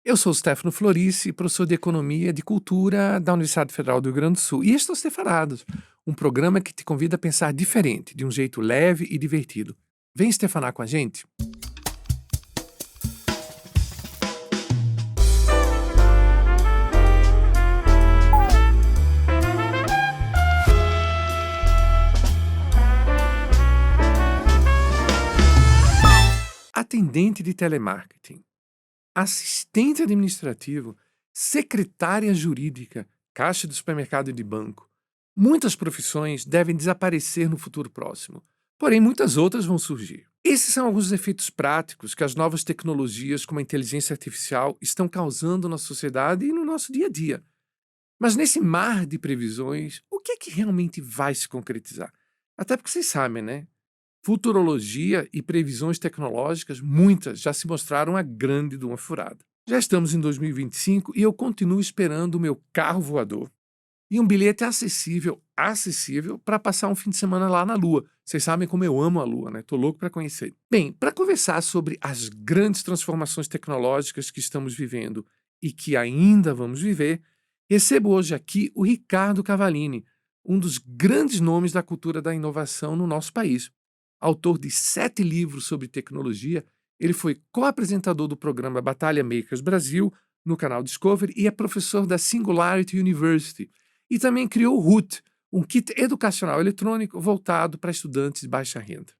Eu sou o Stefano Florici, professor de Economia e de Cultura da Universidade Federal do Rio Grande do Sul. E este é o Stefanados, um programa que te convida a pensar diferente, de um jeito leve e divertido. Vem Stefanar com a gente? Atendente de telemarketing, assistente administrativo, secretária jurídica, caixa de supermercado e de banco. Muitas profissões devem desaparecer no futuro próximo, porém muitas outras vão surgir. Esses são alguns efeitos práticos que as novas tecnologias, como a inteligência artificial, estão causando na sociedade e no nosso dia a dia. Mas nesse mar de previsões, o que é que realmente vai se concretizar? Até porque vocês sabem, né? Futurologia e previsões tecnológicas, muitas já se mostraram a grande de uma furada. Já estamos em 2025 e eu continuo esperando o meu carro voador e um bilhete acessível para passar um fim de semana lá na Lua. Vocês sabem como eu amo a Lua, né? Tô louco para conhecer. Bem, para conversar sobre as grandes transformações tecnológicas que estamos vivendo e que ainda vamos viver, recebo hoje aqui o Ricardo Cavallini, um dos grandes nomes da cultura da inovação no nosso país. Autor de 7 livros sobre tecnologia, ele foi co-apresentador do programa Batalha Makers Brasil, no canal Discovery, e é professor da Singularity University. E também criou o RUT, um kit educacional eletrônico voltado para estudantes de baixa renda.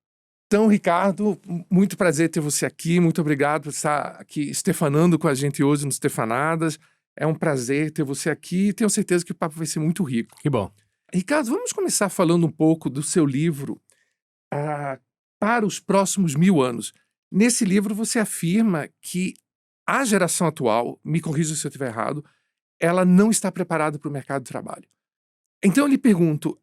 Então, Ricardo, muito prazer ter você aqui, muito obrigado por estar aqui estefanando com a gente hoje no Stefanadas. É um prazer ter você aqui e tenho certeza que o papo vai ser muito rico. Que bom. Ricardo, vamos começar falando um pouco do seu livro, ah, Para os Próximos 1000 anos. Nesse livro você afirma que a geração atual, me corrija se eu estiver errado, ela não está preparada para o mercado de trabalho. Então eu lhe pergunto,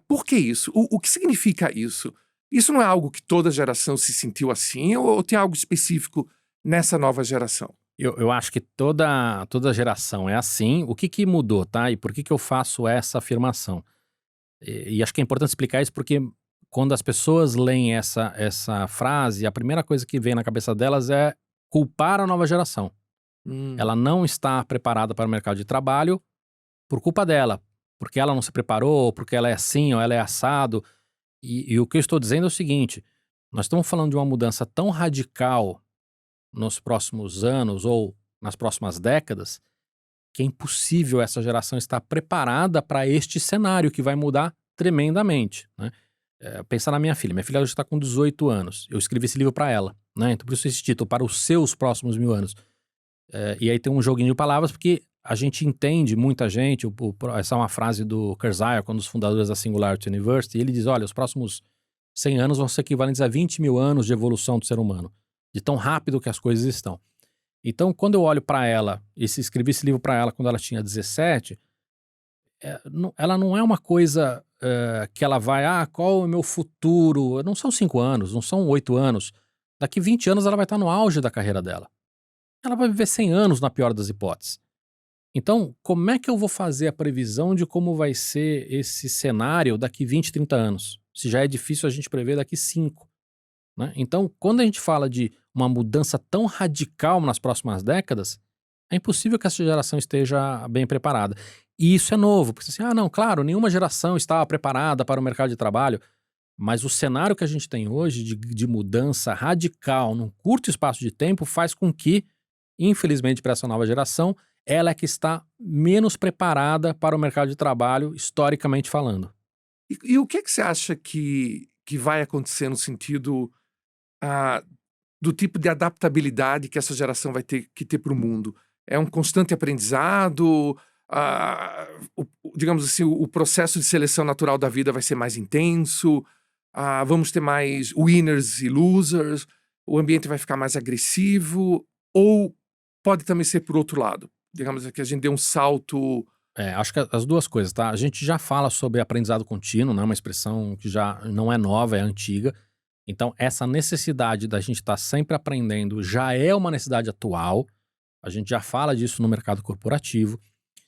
por que isso? O que significa isso? Isso não é algo que toda geração se sentiu assim ou tem algo específico nessa nova geração? Eu acho que toda geração é assim. O que mudou, tá? E por que eu faço essa afirmação? E acho que é importante explicar isso porque quando as pessoas leem essa frase, a primeira coisa que vem na cabeça delas é culpar a nova geração. Hum, Ela não está preparada para o mercado de trabalho por culpa dela, porque ela não se preparou, porque ela é assim ou ela é assado. E o que eu estou dizendo é o seguinte: nós estamos falando de uma mudança tão radical nos próximos anos ou nas próximas décadas, que é impossível essa geração estar preparada para este cenário que vai mudar tremendamente, né? Pensa na minha filha hoje está com 18 anos, eu escrevi esse livro para ela, né? Então por isso esse título, Para os Seus Próximos 1000 anos. E aí tem um joguinho de palavras, porque a gente entende, muita gente, essa é uma frase do Kurzweil, um dos fundadores da Singularity University, e ele diz, olha, os próximos 100 anos vão ser equivalentes a 20 mil anos de evolução do ser humano, de tão rápido que as coisas estão. Então, quando eu olho para ela, escrevi esse livro para ela quando ela tinha 17, ela não é uma coisa que ela vai, qual é o meu futuro? Não são 5 anos, não são 8 anos. Daqui 20 anos ela vai estar no auge da carreira dela. Ela vai viver 100 anos na pior das hipóteses. Então, como é que eu vou fazer a previsão de como vai ser esse cenário daqui 20, 30 anos? Se já é difícil a gente prever daqui 5. Né? Então, quando a gente fala de uma mudança tão radical nas próximas décadas, é impossível que essa geração esteja bem preparada. E isso é novo, porque assim, não, claro, nenhuma geração estava preparada para o mercado de trabalho, mas o cenário que a gente tem hoje de mudança radical num curto espaço de tempo faz com que, infelizmente para essa nova geração, ela é que está menos preparada para o mercado de trabalho, historicamente falando. E o que é que você acha que vai acontecer no sentido ah, do tipo de adaptabilidade que essa geração vai ter que ter para o mundo? É um constante aprendizado? Digamos assim, o processo de seleção natural da vida vai ser mais intenso? Vamos ter mais winners e losers? O ambiente vai ficar mais agressivo? Ou pode também ser por outro lado? Digamos que a gente dê um salto. Acho que as duas coisas, tá? A gente já fala sobre aprendizado contínuo, né? Uma expressão que já não é nova, é antiga. Então, essa necessidade da gente estar sempre aprendendo já é uma necessidade atual. A gente já fala disso no mercado corporativo.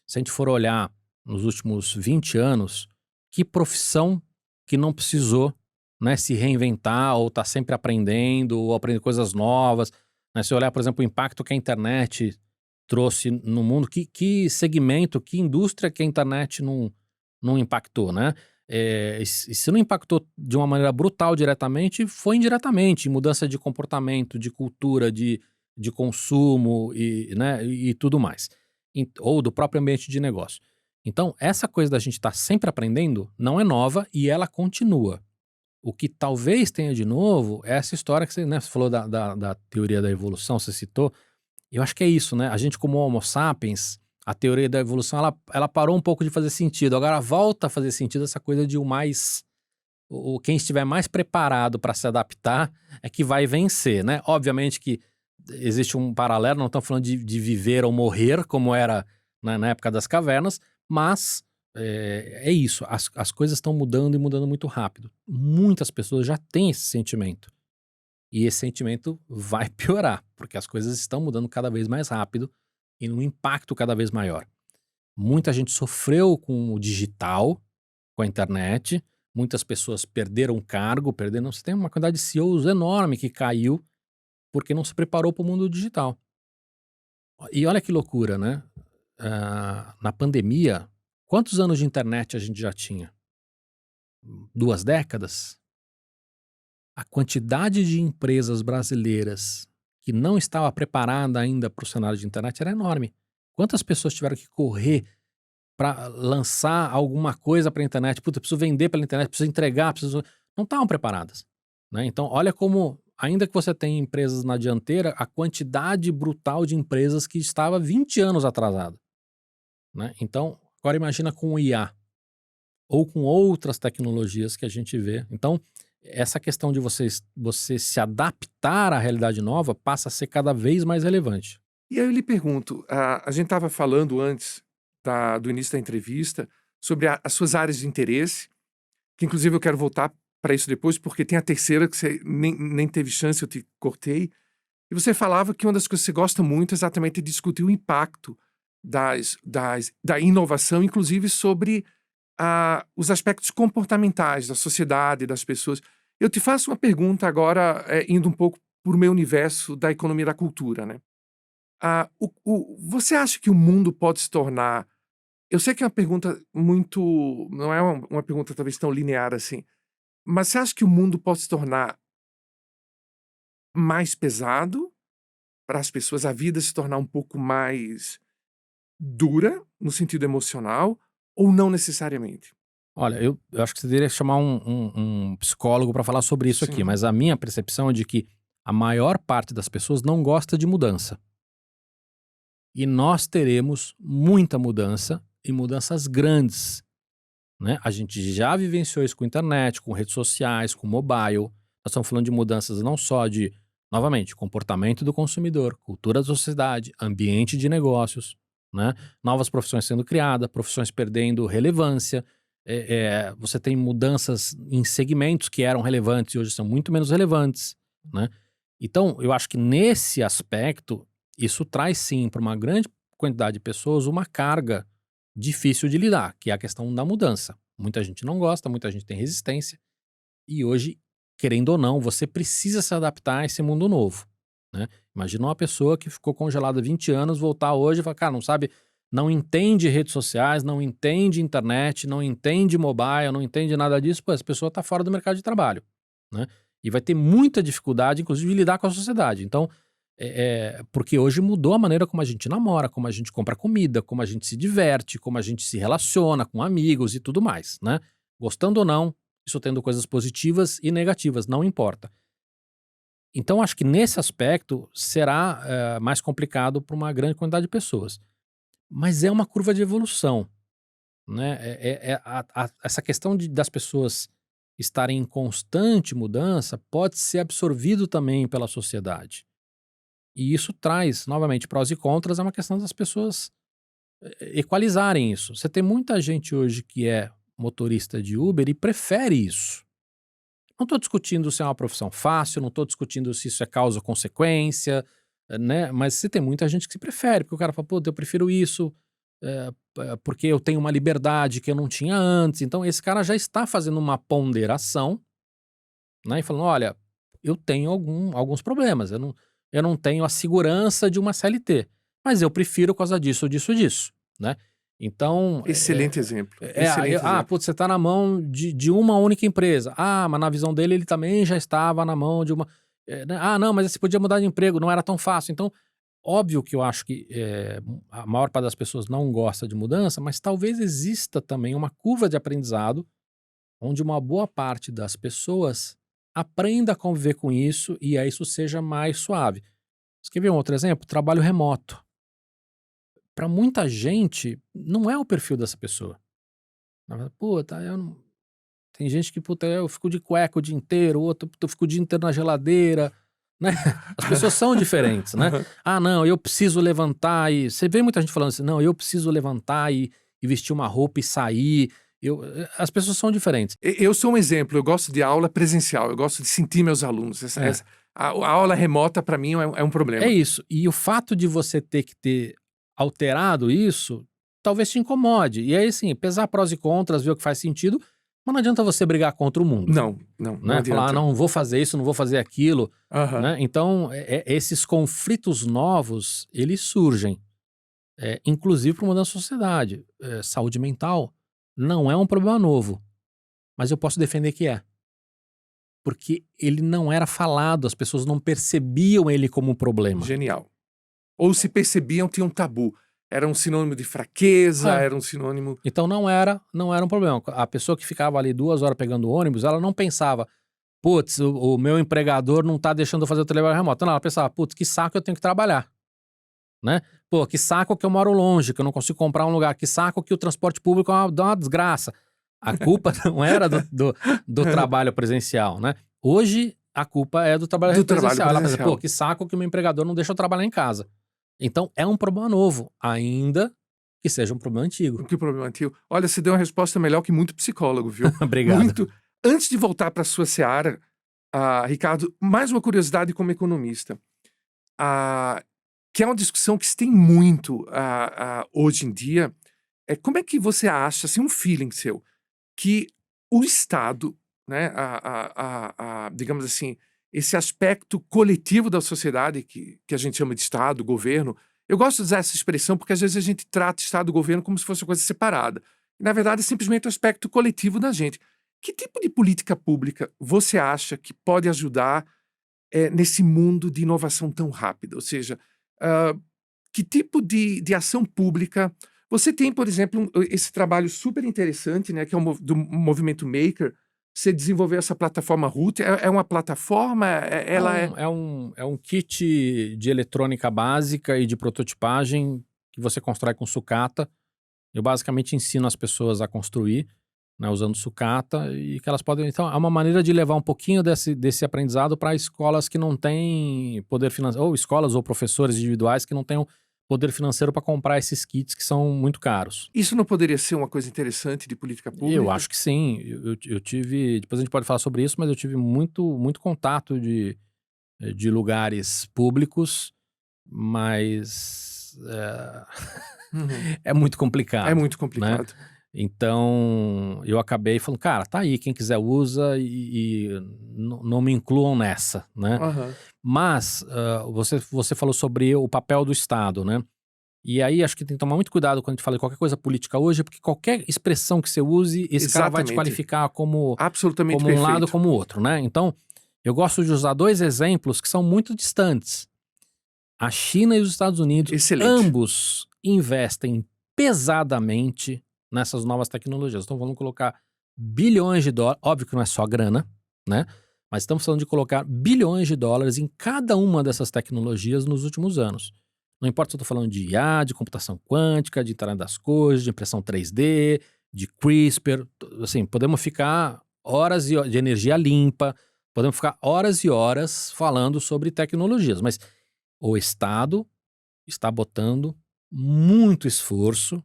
Se a gente for olhar nos últimos 20 anos, que profissão que não precisou, né, se reinventar ou estar sempre aprendendo ou aprender coisas novas, né? Se olhar, por exemplo, o impacto que a internet trouxe no mundo, que segmento, que indústria que a internet não impactou, né? E se não impactou de uma maneira brutal diretamente, foi indiretamente, em mudança de comportamento, de cultura, de consumo e, né, e tudo mais. Ou do próprio ambiente de negócio. Então, essa coisa da gente estar sempre aprendendo não é nova e ela continua. O que talvez tenha de novo é essa história que você, né, você falou da teoria da evolução, você citou. Eu acho que é isso, né? A gente, como Homo sapiens, a teoria da evolução, ela parou um pouco de fazer sentido. Agora volta a fazer sentido essa coisa de quem estiver mais preparado para se adaptar é que vai vencer, né? Obviamente que existe um paralelo, não estamos falando de viver ou morrer, como era na época das cavernas, mas é isso, as coisas estão mudando e mudando muito rápido. Muitas pessoas já têm esse sentimento. E esse sentimento vai piorar, porque as coisas estão mudando cada vez mais rápido e num impacto cada vez maior. Muita gente sofreu com o digital, com a internet, muitas pessoas perderam cargo, você tem uma quantidade de CEOs enorme que caiu porque não se preparou para o mundo digital. E olha que loucura, né? Na pandemia, quantos anos de internet a gente já tinha? 2 décadas? A quantidade de empresas brasileiras que não estava preparada ainda para o cenário de internet era enorme. Quantas pessoas tiveram que correr para lançar alguma coisa para a internet? Puta, eu preciso vender pela internet, preciso entregar, preciso. Não estavam preparadas, né? Então, olha como, ainda que você tenha empresas na dianteira, a quantidade brutal de empresas que estava 20 anos atrasada, né? Então, agora imagina com o IA ou com outras tecnologias que a gente vê. Então, essa questão de você se adaptar à realidade nova passa a ser cada vez mais relevante. E aí eu lhe pergunto, a gente estava falando antes do início da entrevista sobre as suas áreas de interesse, que inclusive eu quero voltar para isso depois, porque tem a terceira que você nem teve chance, eu te cortei. E você falava que uma das coisas que você gosta muito é exatamente discutir o impacto da inovação, inclusive sobre os aspectos comportamentais da sociedade, das pessoas. Eu te faço uma pergunta agora, indo um pouco para o meu universo da economia da cultura, né? Você acha que o mundo pode se tornar. Eu sei que é uma pergunta muito. Não é uma pergunta talvez tão linear assim, mas você acha que o mundo pode se tornar mais pesado para as pessoas, a vida se tornar um pouco mais dura, no sentido emocional, ou não necessariamente? Olha, eu acho que você deveria chamar um psicólogo para falar sobre isso aqui, Sim. mas a minha percepção é de que a maior parte das pessoas não gosta de mudança. E nós teremos muita mudança e mudanças grandes, né? A gente já vivenciou isso com internet, com redes sociais, com mobile. Nós estamos falando de mudanças não só de, novamente, comportamento do consumidor, cultura da sociedade, ambiente de negócios, né? Novas profissões sendo criadas, profissões perdendo relevância. Você tem mudanças em segmentos que eram relevantes e hoje são muito menos relevantes, né? Então, eu acho que nesse aspecto, isso traz sim para uma grande quantidade de pessoas uma carga difícil de lidar, que é a questão da mudança. Muita gente não gosta, muita gente tem resistência, e hoje, querendo ou não, você precisa se adaptar a esse mundo novo, né? Imagina uma pessoa que ficou congelada 20 anos, voltar hoje e falar, cara, não sabe, não entende redes sociais, não entende internet, não entende mobile, não entende nada disso, pô, essa pessoa está fora do mercado de trabalho, né? E vai ter muita dificuldade, inclusive, de lidar com a sociedade. Então, porque hoje mudou a maneira como a gente namora, como a gente compra comida, como a gente se diverte, como a gente se relaciona com amigos e tudo mais, né? Gostando ou não, isso tendo coisas positivas e negativas, não importa. Então, acho que nesse aspecto será mais complicado para uma grande quantidade de pessoas. Mas é uma curva de evolução, né? Essa questão das pessoas estarem em constante mudança pode ser absorvido também pela sociedade. E isso traz, novamente, prós e contras, é uma questão das pessoas equalizarem isso. Você tem muita gente hoje que é motorista de Uber e prefere isso. Não estou discutindo se é uma profissão fácil, não estou discutindo se isso é causa ou consequência, né? Mas você tem muita gente que se prefere, porque o cara fala, pô, eu prefiro isso, porque eu tenho uma liberdade que eu não tinha antes. Então, esse cara já está fazendo uma ponderação, né? E falando, olha, eu tenho alguns problemas, eu não tenho a segurança de uma CLT. mas eu prefiro por causa disso, disso, disso, né? Então, Excelente exemplo. Excelente exemplo. putz, você está na mão de uma única empresa. Ah, mas na visão dele, ele também já estava na mão de uma... né? Ah, não, mas você podia mudar de emprego, não era tão fácil. Então, óbvio que eu acho que a maior parte das pessoas não gosta de mudança, mas talvez exista também uma curva de aprendizado onde uma boa parte das pessoas aprenda a conviver com isso e aí isso seja mais suave. Você quer ver um outro exemplo? Trabalho remoto. Para muita gente, não é o perfil dessa pessoa. Puta, tem gente que, puta, eu fico de cueca o dia inteiro, outro, eu fico o dia inteiro na geladeira, né? As pessoas são diferentes, né? Ah, não, eu preciso levantar e... Você vê muita gente falando assim, não, eu preciso levantar e vestir uma roupa e sair. As pessoas são diferentes. Eu sou um exemplo, eu gosto de aula presencial, eu gosto de sentir meus alunos. A aula remota, para mim, é um problema. É isso. E o fato de você ter que ter alterado isso, talvez te incomode. E aí, assim, pesar prós e contras, ver o que faz sentido, mas não adianta você brigar contra o mundo. Não Né? adianta. Falar, não vou fazer isso, não vou fazer aquilo. Uhum. Né? Então, esses conflitos novos, eles surgem. Inclusive para uma mudança da sociedade. Saúde mental não é um problema novo, mas eu posso defender que é. Porque ele não era falado, as pessoas não percebiam ele como um problema. Genial. Ou se percebiam, tinha um tabu. Era um sinônimo de fraqueza, era um sinônimo... Então não era um problema. A pessoa que ficava ali 2 horas pegando ônibus, ela não pensava, putz, o meu empregador não tá deixando eu fazer o trabalho remoto. Não, ela pensava, putz, que saco eu tenho que trabalhar. Né? Pô, que saco que eu moro longe, que eu não consigo comprar um lugar. Que saco que o transporte público dá uma desgraça. A culpa não era do trabalho presencial, né? Hoje, a culpa é do trabalho presencial. Ela pensa, pô, que saco que o meu empregador não deixa eu trabalhar em casa. Então, é um problema novo, ainda que seja um problema antigo. Que problema antigo? Olha, você deu uma resposta melhor que muito psicólogo, viu? Obrigado. Muito. Antes de voltar para a sua seara, Ricardo, mais uma curiosidade como economista. Que é uma discussão que se tem muito hoje em dia. Como é que você acha, assim, um feeling seu, que o Estado, né, digamos assim, esse aspecto coletivo da sociedade que a gente chama de Estado, governo, eu gosto de usar essa expressão porque às vezes a gente trata Estado e governo como se fosse uma coisa separada. Na verdade, é simplesmente o aspecto coletivo da gente. Que tipo de política pública você acha que pode ajudar nesse mundo de inovação tão rápida? Ou seja, que tipo de ação pública... Você tem, por exemplo, esse trabalho super interessante, né, que é do movimento Maker. Você desenvolveu essa plataforma Root. É uma plataforma? É um kit de eletrônica básica e de prototipagem que você constrói com sucata. Eu basicamente ensino as pessoas a construir, né, usando sucata, e que elas podem... Então, é uma maneira de levar um pouquinho desse aprendizado para escolas que não têm poder financeiro, ou escolas ou professores individuais que não tenham poder financeiro para comprar esses kits que são muito caros. Isso não poderia ser uma coisa interessante de política pública? Eu acho que sim. Eu tive... Depois a gente pode falar sobre isso, mas eu tive muito contato de lugares públicos, mas é muito complicado. É muito complicado. Né? Então, eu acabei falando, cara, tá aí, quem quiser usa e não me incluam nessa, né? Uhum. Mas, você falou sobre o papel do Estado, né? E aí, acho que tem que tomar muito cuidado quando a gente fala de qualquer coisa política hoje, porque qualquer expressão que você use, esse cara vai te qualificar como absolutamente um lado ou como o outro, né? Então, eu gosto de usar 2 exemplos que são muito distantes. A China e os Estados Unidos, ambos investem pesadamente nessas novas tecnologias. Então vamos colocar bilhões de dólares, óbvio que não é só grana, né? Mas estamos falando de colocar bilhões de dólares em cada uma dessas tecnologias nos últimos anos. Não importa se eu estou falando de IA, de computação quântica, de internet das coisas, de impressão 3D, de CRISPR, assim, podemos ficar horas de energia limpa, podemos ficar horas e horas falando sobre tecnologias, mas o Estado está botando muito esforço,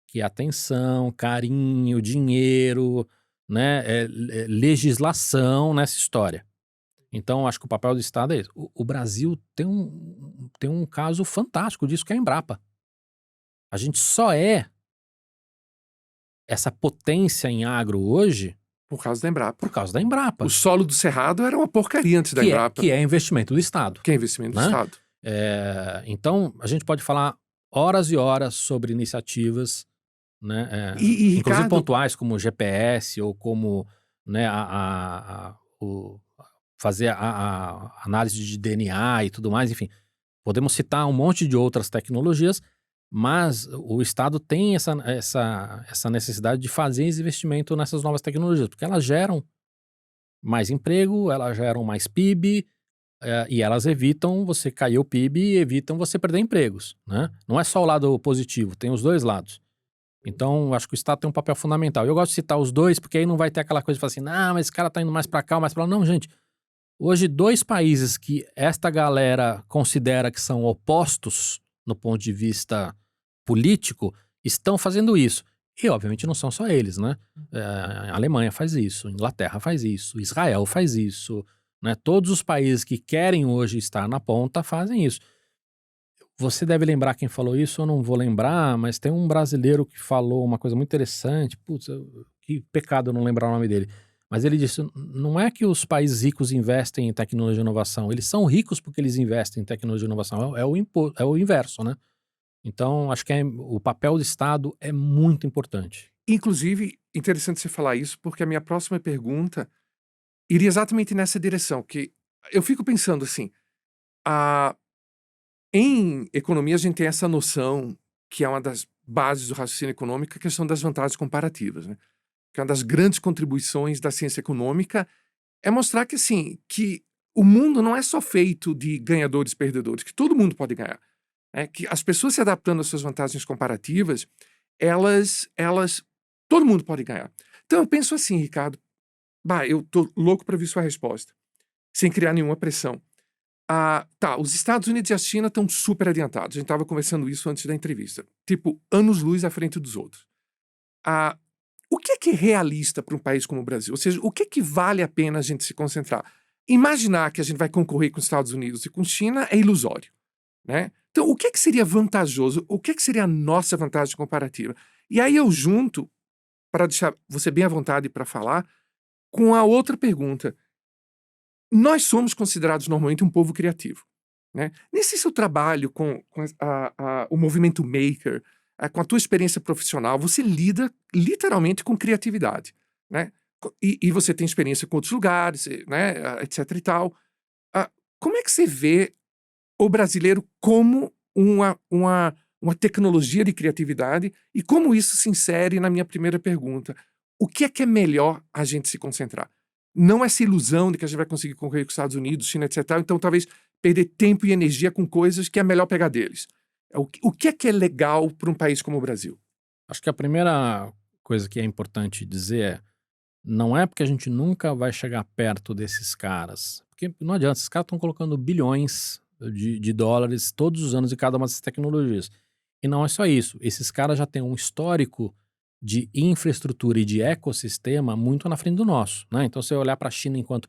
que é atenção, carinho, dinheiro, né, legislação nessa história. Então, acho que o papel do Estado é esse. O Brasil tem um caso fantástico disso, que é a Embrapa. A gente só é essa potência em agro hoje por causa da Embrapa. Por causa da Embrapa. O solo do Cerrado era uma porcaria antes da Embrapa. Que é investimento do Estado. Que é investimento do Estado. Então, a gente pode falar horas e horas sobre iniciativas, né, inclusive Ricardo, pontuais como GPS ou como, né, fazer a análise de DNA e tudo mais, enfim. Podemos citar um monte de outras tecnologias, mas o Estado tem essa necessidade de fazer esse investimento nessas novas tecnologias, porque elas geram mais emprego, elas geram mais PIB, e elas evitam você cair o PIB e evitam você perder empregos, né? Não é só o lado positivo, tem os dois lados. Então, eu acho que o Estado tem um papel fundamental. Eu gosto de citar os dois, porque aí não vai ter aquela coisa de falar assim, não, mas esse cara tá indo mais pra cá, mais pra lá. Não, gente. Hoje, dois países que esta galera considera que são opostos no ponto de vista político estão fazendo isso. E, obviamente, não são só eles, né? A Alemanha faz isso, a Inglaterra faz isso, Israel faz isso, né? Todos os países que querem hoje estar na ponta fazem isso. Você deve lembrar quem falou isso, eu não vou lembrar, mas tem um brasileiro que falou uma coisa muito interessante. Putz, que pecado eu não lembrar o nome dele. Mas ele disse: não é que os países ricos investem em tecnologia e inovação, eles são ricos porque eles investem em tecnologia e inovação. É o inverso, né? Então, acho que o papel do Estado é muito importante. inclusive, interessante você falar isso, porque a minha próxima pergunta iria exatamente nessa direção, que eu fico pensando assim, a em economia a gente tem essa noção, que é uma das bases do raciocínio econômico, a questão das vantagens comparativas, né, que é uma das grandes contribuições da ciência econômica, é mostrar que, assim, que o mundo não é só feito de ganhadores e perdedores, que todo mundo pode ganhar, né, que as pessoas se adaptando às suas vantagens comparativas, elas todo mundo pode ganhar. Então eu penso assim, Ricardo, bah, eu tô louco para ver sua resposta, sem criar nenhuma pressão. Tá, os Estados Unidos e a China estão super adiantados. A gente estava conversando isso antes da entrevista. Tipo, anos-luz à frente dos outros. Ah, o que é realista para um país como o Brasil? Ou seja, o que vale a pena a gente se concentrar? Imaginar que a gente vai concorrer com os Estados Unidos e com a China é ilusório, né? Então, o que seria vantajoso? O que seria a nossa vantagem comparativa? E aí eu junto, para deixar você bem à vontade para falar, com a outra pergunta. Nós somos considerados normalmente um povo criativo, né? Nesse seu trabalho com o movimento maker, com a tua experiência profissional, você lida literalmente com criatividade, né? E você tem experiência com outros lugares, né, etc e tal. Como é que você vê o brasileiro como uma tecnologia de criatividade e como isso se insere na minha primeira pergunta? O que é melhor a gente se concentrar? Não essa ilusão de que a gente vai conseguir concorrer com os Estados Unidos, China, etc. Então, talvez perder tempo e energia com coisas que é melhor pegar deles. O que é legal para um país como o Brasil? Acho que a primeira coisa que é importante dizer é: não é porque a gente nunca vai chegar perto desses caras. Porque não adianta, esses caras estão colocando bilhões de dólares todos os anos em cada uma dessas tecnologias. E não é só isso. Esses caras já têm um histórico de infraestrutura e de ecossistema muito na frente do nosso, né? Então, se você olhar para a China enquanto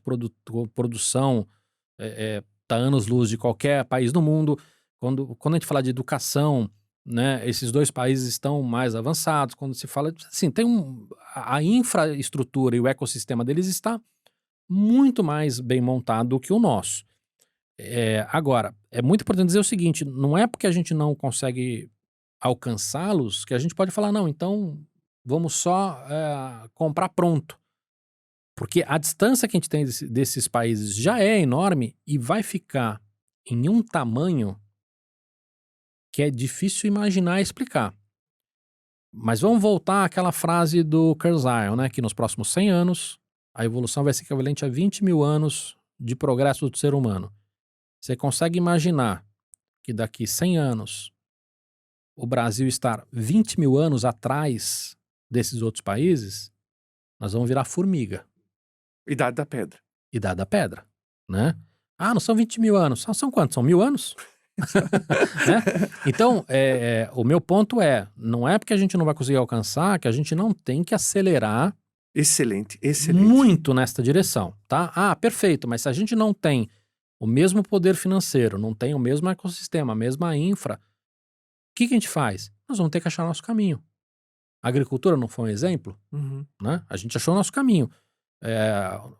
produção, tá anos-luz de qualquer país do mundo. Quando a gente fala de educação, né, esses dois países estão mais avançados. Quando se fala, assim, a infraestrutura e o ecossistema deles está muito mais bem montado do que o nosso. Agora, é muito importante dizer o seguinte: não é porque a gente não consegue alcançá-los que a gente pode falar, não, então vamos só comprar pronto. Porque a distância que a gente tem desses países já é enorme e vai ficar em um tamanho que é difícil imaginar e explicar. Mas vamos voltar àquela frase do Kurzweil, né? Que nos próximos 100 anos a evolução vai ser equivalente a 20 mil anos de progresso do ser humano. Você consegue imaginar que daqui 100 anos o Brasil estar 20 mil anos atrás desses outros países? Nós vamos virar formiga. Idade da pedra. Idade da pedra, né? Ah, não são 20 mil anos. São quantos? São 1000 anos? Né? Então, o meu ponto não é porque a gente não vai conseguir alcançar que a gente não tem que acelerar Excelente, excelente. muito nesta direção, tá? Ah, perfeito, mas se a gente não tem o mesmo poder financeiro, não tem o mesmo ecossistema, a mesma infra, o que a gente faz? Nós vamos ter que achar nosso caminho. A agricultura não foi um exemplo, Uhum. né? A gente achou nosso caminho.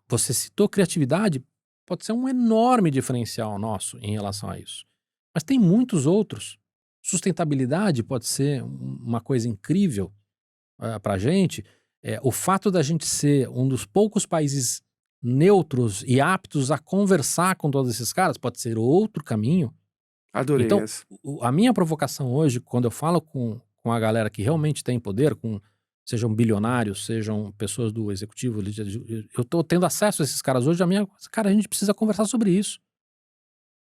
Você citou criatividade, pode ser um enorme diferencial nosso em relação a isso. Mas tem muitos outros Sustentabilidade pode ser uma coisa incrível para a gente. O fato da gente ser um dos poucos países neutros e aptos a conversar com todos esses caras pode ser outro caminho. Adorei Então, essa. a minha provocação hoje, quando eu falo com a galera que realmente tem poder, sejam bilionários, sejam pessoas do executivo, eu tô tendo acesso a esses caras hoje, cara, a gente precisa conversar sobre isso.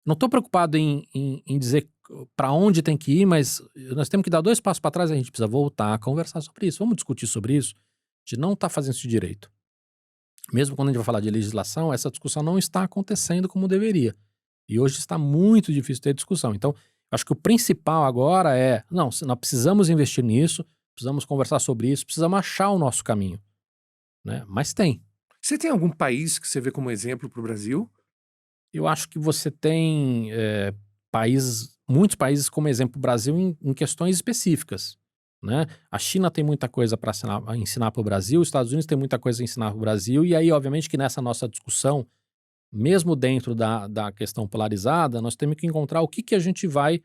Não tô preocupado em dizer para onde tem que ir, mas nós temos que dar 2 passos para trás, a gente precisa voltar a conversar sobre isso. Vamos discutir sobre isso? A gente não tá fazendo isso direito. Mesmo quando a gente vai falar de legislação, essa discussão não está acontecendo como deveria. E hoje está muito difícil ter discussão. Então, acho que o principal agora não, nós precisamos investir nisso, precisamos conversar sobre isso, precisamos achar o nosso caminho, né? Mas tem. Você tem algum país que você vê como exemplo para o Brasil? Eu acho que você tem muitos países como exemplo o Brasil em questões específicas, né? A China tem muita coisa para ensinar para o Brasil, os Estados Unidos tem muita coisa a ensinar para o Brasil, e aí, obviamente, que nessa nossa discussão, mesmo dentro da questão polarizada, nós temos que encontrar o que a gente vai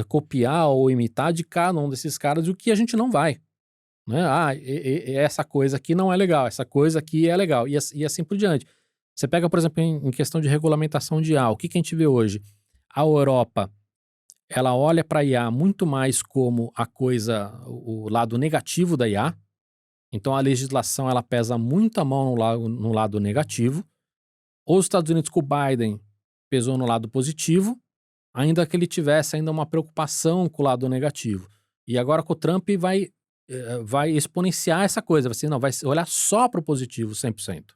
copiar ou imitar de cada um desses caras e o que a gente não vai, né? Essa coisa aqui não é legal, essa coisa aqui é legal, e assim por diante. Você pega, por exemplo, em questão de regulamentação de IA, o que a gente vê hoje? A Europa, ela olha para a IA muito mais como o lado negativo da IA, então a legislação ela pesa muito a mão no lado negativo. Os Estados Unidos com o Biden pesou no lado positivo, ainda que ele tivesse ainda uma preocupação com o lado negativo. E agora com o Trump vai exponenciar essa coisa, vai olhar só para o positivo 100%.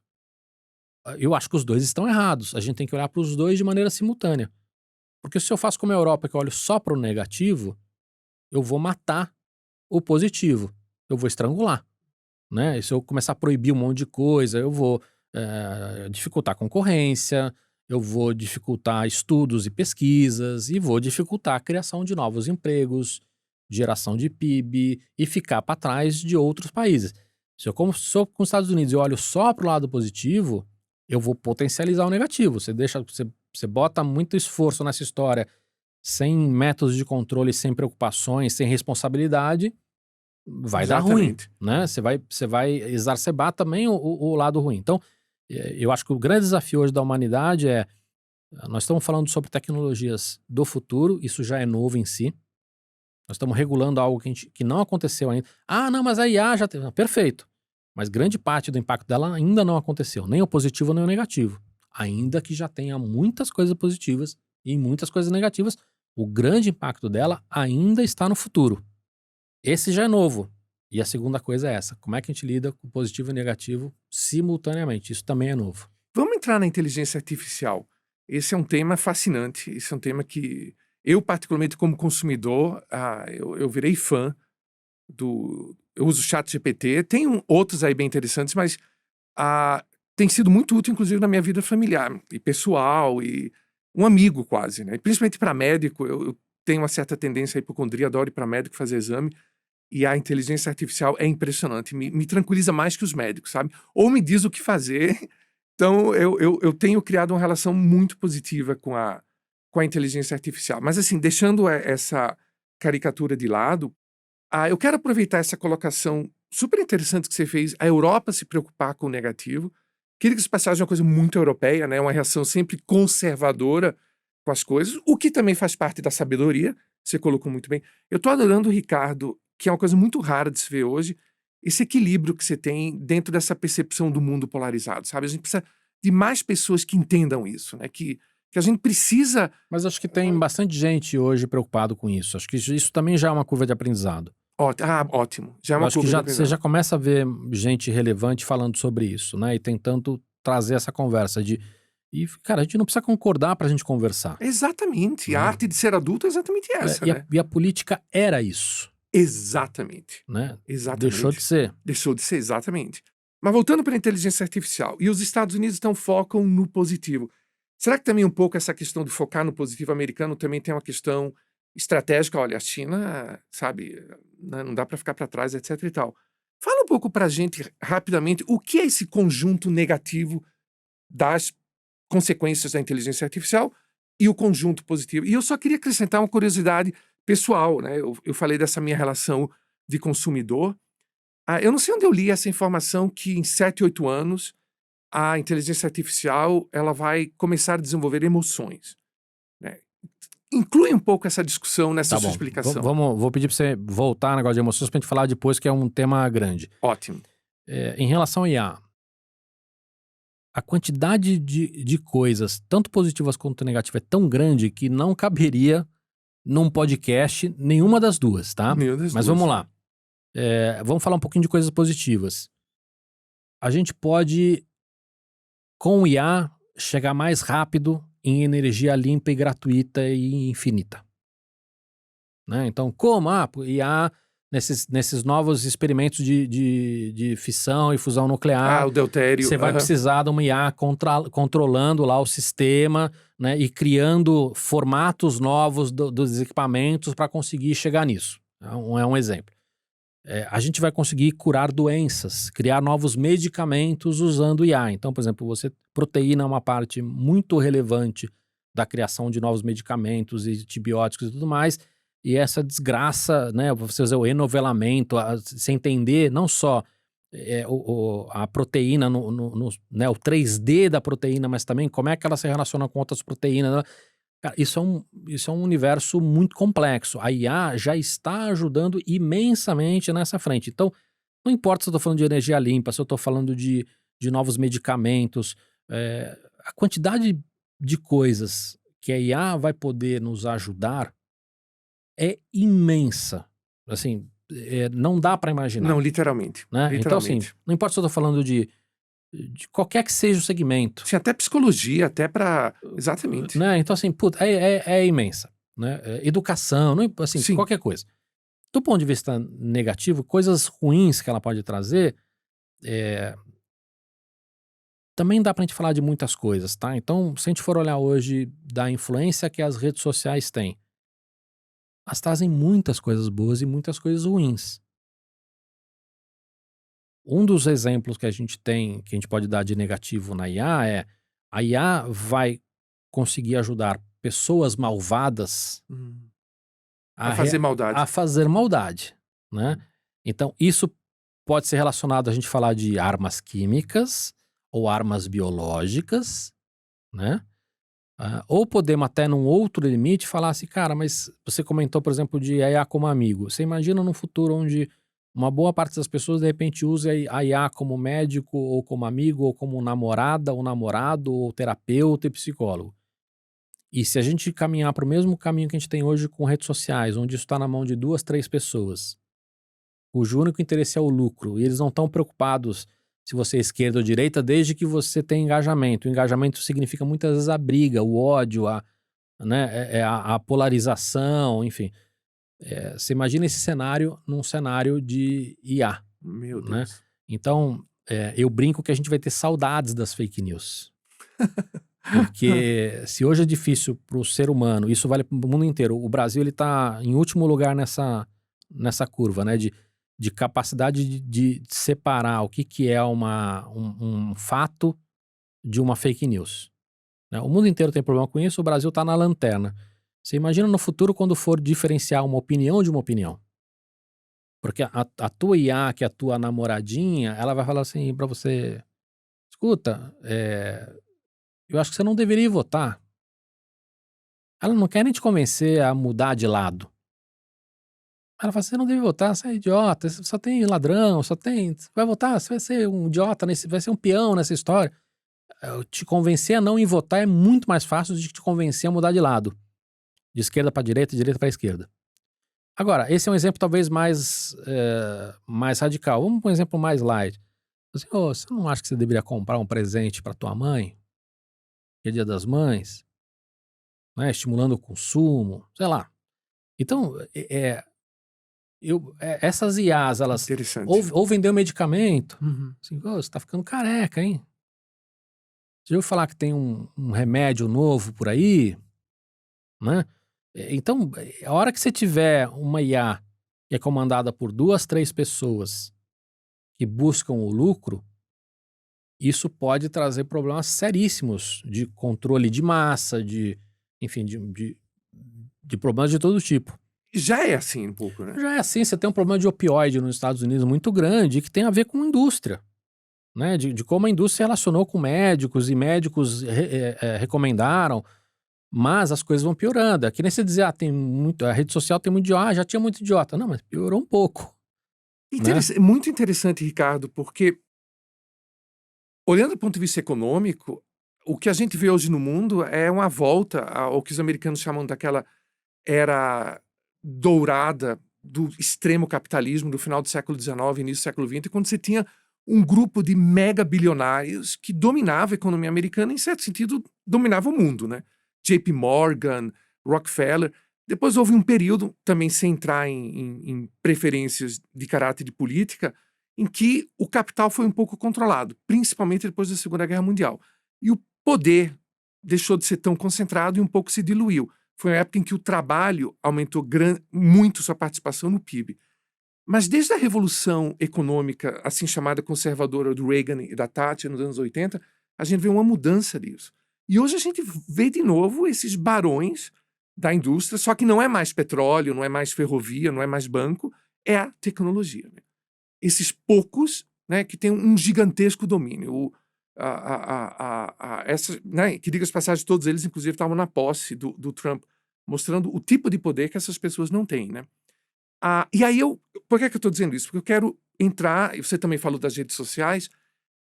Eu acho que os dois estão errados, a gente tem que olhar para os dois de maneira simultânea. Porque se eu faço como a Europa, que eu olho só para o negativo, eu vou matar o positivo, eu vou estrangular, né? E se eu começar a proibir um monte de coisa, eu vou dificultar a concorrência, eu vou dificultar estudos e pesquisas e vou dificultar a criação de novos empregos, geração de PIB e ficar para trás de outros países. Se eu sou com os Estados Unidos e olho só para o lado positivo, eu vou potencializar o negativo. Você bota muito esforço nessa história sem métodos de controle, sem preocupações, sem responsabilidade, vai dar ruim, Exatamente. né? Você vai exacerbar também o lado ruim. Então, eu acho que o grande desafio hoje da humanidade nós estamos falando sobre tecnologias do futuro, isso já é novo em si. Nós estamos regulando algo que não aconteceu ainda. Ah, não, mas a IA já teve. Não, perfeito. Mas grande parte do impacto dela ainda não aconteceu, nem o positivo nem o negativo. Ainda que já tenha muitas coisas positivas e muitas coisas negativas, o grande impacto dela ainda está no futuro. Esse já é novo. E a segunda coisa é essa: como é que a gente lida com positivo e negativo simultaneamente? Isso também é novo. Vamos entrar na inteligência artificial. Esse é um tema fascinante, esse é um tema que eu, particularmente como consumidor, eu virei fã eu uso o ChatGPT, tem outros aí bem interessantes, mas tem sido muito útil, inclusive, na minha vida familiar e pessoal, e um amigo quase, né? Principalmente para médico, eu tenho uma certa tendência à hipocondria, adoro ir para médico fazer exame, e a inteligência artificial é impressionante, me tranquiliza mais que os médicos, sabe? Ou me diz o que fazer. Então, eu tenho criado uma relação muito positiva com a inteligência artificial. Mas, assim, deixando essa caricatura de lado, eu quero aproveitar essa colocação super interessante que você fez, a Europa se preocupar com o negativo. Queria que isso passasse uma coisa muito europeia, né? Uma reação sempre conservadora com as coisas, o que também faz parte da sabedoria, você colocou muito bem. Eu estou adorando, Ricardo, que é uma coisa muito rara de se ver hoje, esse equilíbrio que você tem dentro dessa percepção do mundo polarizado, sabe? A gente precisa de mais pessoas que entendam isso, né? Que a gente precisa... Mas acho que tem bastante gente hoje preocupado com isso. Acho que isso também já é uma curva de aprendizado. Ótimo. Já é Eu uma acho que curva de você aprendizado. já começa a ver gente relevante falando sobre isso, né? E tentando trazer essa conversa E, cara, a gente não precisa concordar pra gente conversar, Exatamente. A né? arte de ser adulto é exatamente essa, né? E a política era isso, Exatamente. né? Exatamente. Deixou de ser. Deixou de ser, exatamente. Mas voltando para a inteligência artificial, e os Estados Unidos então focam no positivo. Será que também um pouco essa questão de focar no positivo americano também tem uma questão estratégica? Olha, a China, sabe, não dá para ficar para trás, etc e tal. Fala um pouco para a gente, rapidamente, o que é esse conjunto negativo das consequências da inteligência artificial e o conjunto positivo. E eu só queria acrescentar uma curiosidade pessoal, né? Eu falei dessa minha relação de consumidor. Eu não sei onde eu li essa informação que em 7, 8 anos a inteligência artificial ela vai começar a desenvolver emoções, né? Inclui um pouco essa discussão nessa Tá sua bom. explicação. Vou pedir para você voltar no negócio de emoções pra gente falar depois, que é um tema grande. Ótimo. Em relação ao IA, a quantidade de coisas, tanto positivas quanto negativas, é tão grande que não caberia num podcast nenhuma das duas, tá? Nenhuma das Mas duas. vamos lá. Vamos falar um pouquinho de coisas positivas. A gente pode, com o IA, chegar mais rápido em energia limpa e gratuita e infinita. Né? Então, como? IA, nesses novos experimentos de fissão e fusão nuclear, o deutério. você vai precisar de uma IA controlando lá o sistema, né, e criando formatos novos dos equipamentos para conseguir chegar nisso. É um exemplo. A gente vai conseguir curar doenças, criar novos medicamentos usando IA. Então, por exemplo, proteína é uma parte muito relevante da criação de novos medicamentos e antibióticos e tudo mais. E essa desgraça, né, você usar o enovelamento, você entender não só a proteína, né, o 3D da proteína, mas também como é que ela se relaciona com outras proteínas, né? Cara, isso é um universo muito complexo. A IA já está ajudando imensamente nessa frente. Então, não importa se eu estou falando de energia limpa, se eu estou falando de novos medicamentos, a quantidade de coisas que a IA vai poder nos ajudar é imensa. Assim, não dá para imaginar. Não, literalmente. Né? Então, assim, Literalmente. não importa se eu estou falando de qualquer que seja o segmento. Sim, até psicologia, até para... Exatamente. Né? Então, assim, puta, é imensa. Né? Educação, assim, Sim. qualquer coisa. Do ponto de vista negativo, coisas ruins que ela pode trazer, também dá pra gente falar de muitas coisas, tá? Então, se a gente for olhar hoje da influência que as redes sociais têm, elas trazem muitas coisas boas e muitas coisas ruins. Um dos exemplos que a gente tem, que a gente pode dar de negativo na IA a IA vai conseguir ajudar pessoas malvadas A fazer maldade. a fazer maldade, né? Então, isso pode ser relacionado a gente falar de armas químicas ou armas biológicas, né? Ou podemos até num outro limite falar assim, cara, mas você comentou, por exemplo, de IA como amigo. Você imagina num futuro onde uma boa parte das pessoas de repente usa a IA como médico, ou como amigo, ou como namorada, ou namorado, ou terapeuta e psicólogo. E se a gente caminhar para o mesmo caminho que a gente tem hoje com redes sociais, onde isso está na mão de 2, 3 pessoas, cujo único interesse é o lucro, e eles não estão preocupados se você é esquerda ou direita, desde que você tem engajamento. O engajamento significa muitas vezes a briga, o ódio, né, a polarização, enfim. Você imagina esse cenário num cenário de IA. Meu Né? Deus. Então, eu brinco que a gente vai ter saudades das fake news. Porque se hoje é difícil para o ser humano, isso vale para o mundo inteiro. O Brasil ele está em último lugar nessa curva, né? De capacidade de separar o que é um fato de uma fake news. Né? O mundo inteiro tem problema com isso, o Brasil está na lanterna. Você imagina no futuro quando for diferenciar uma opinião de uma opinião. Porque a tua IA, que é a tua namoradinha, ela vai falar assim pra você: escuta, eu acho que você não deveria votar. Ela não quer nem te convencer a mudar de lado. Ela fala: você não deve votar, você é idiota, só tem ladrão, você vai votar, você vai ser um idiota, vai ser um peão nessa história. Te convencer a não ir votar é muito mais fácil do que te convencer a mudar de lado. De esquerda pra direita, de direita pra esquerda. Agora, esse é um exemplo talvez mais radical. Vamos para um exemplo mais light. Assim, você não acha que você deveria comprar um presente para tua mãe? Que é Dia das Mães? Né? Estimulando o consumo, sei lá. Então, essas IAs, elas Interessante. ou vender um medicamento, Uhum. assim, você tá ficando careca, hein? Você já ouviu falar que tem um remédio novo por aí? Né? Então, a hora que você tiver uma IA que é comandada por 2, 3 pessoas que buscam o lucro, isso pode trazer problemas seríssimos de controle de massa, enfim, de problemas de todo tipo. Já é assim um pouco, né? Já é assim, você tem um problema de opioide nos Estados Unidos muito grande que tem a ver com indústria, né? De como a indústria se relacionou com médicos e médicos recomendaram, mas as coisas vão piorando. Aqui nem você dizer, tem muito, a rede social tem muito idiota, já tinha muito idiota. Não, mas piorou um pouco, né? Muito interessante, Ricardo, porque olhando do ponto de vista econômico, o que a gente vê hoje no mundo é uma volta ao que os americanos chamam daquela era dourada do extremo capitalismo do final do século XIX, início do século XX, quando você tinha um grupo de mega bilionários que dominava a economia americana, em certo sentido, dominava o mundo, né? JP Morgan, Rockefeller. Depois houve um período, também sem entrar em preferências de caráter de política, em que o capital foi um pouco controlado, principalmente depois da Segunda Guerra Mundial. E o poder deixou de ser tão concentrado e um pouco se diluiu. Foi uma época em que o trabalho aumentou muito sua participação no PIB. Mas desde a Revolução Econômica, assim chamada conservadora do Reagan e da Thatcher nos anos 80, a gente vê uma mudança disso. E hoje a gente vê de novo esses barões da indústria, só que não é mais petróleo, não é mais ferrovia, não é mais banco, é a tecnologia, né? Esses poucos, né, que têm um gigantesco domínio. Né, que diga as passagens, todos eles, inclusive, estavam na posse do Trump, mostrando o tipo de poder que essas pessoas não têm, né? E aí por que é que eu estou dizendo isso? Porque eu quero entrar, e você também falou das redes sociais,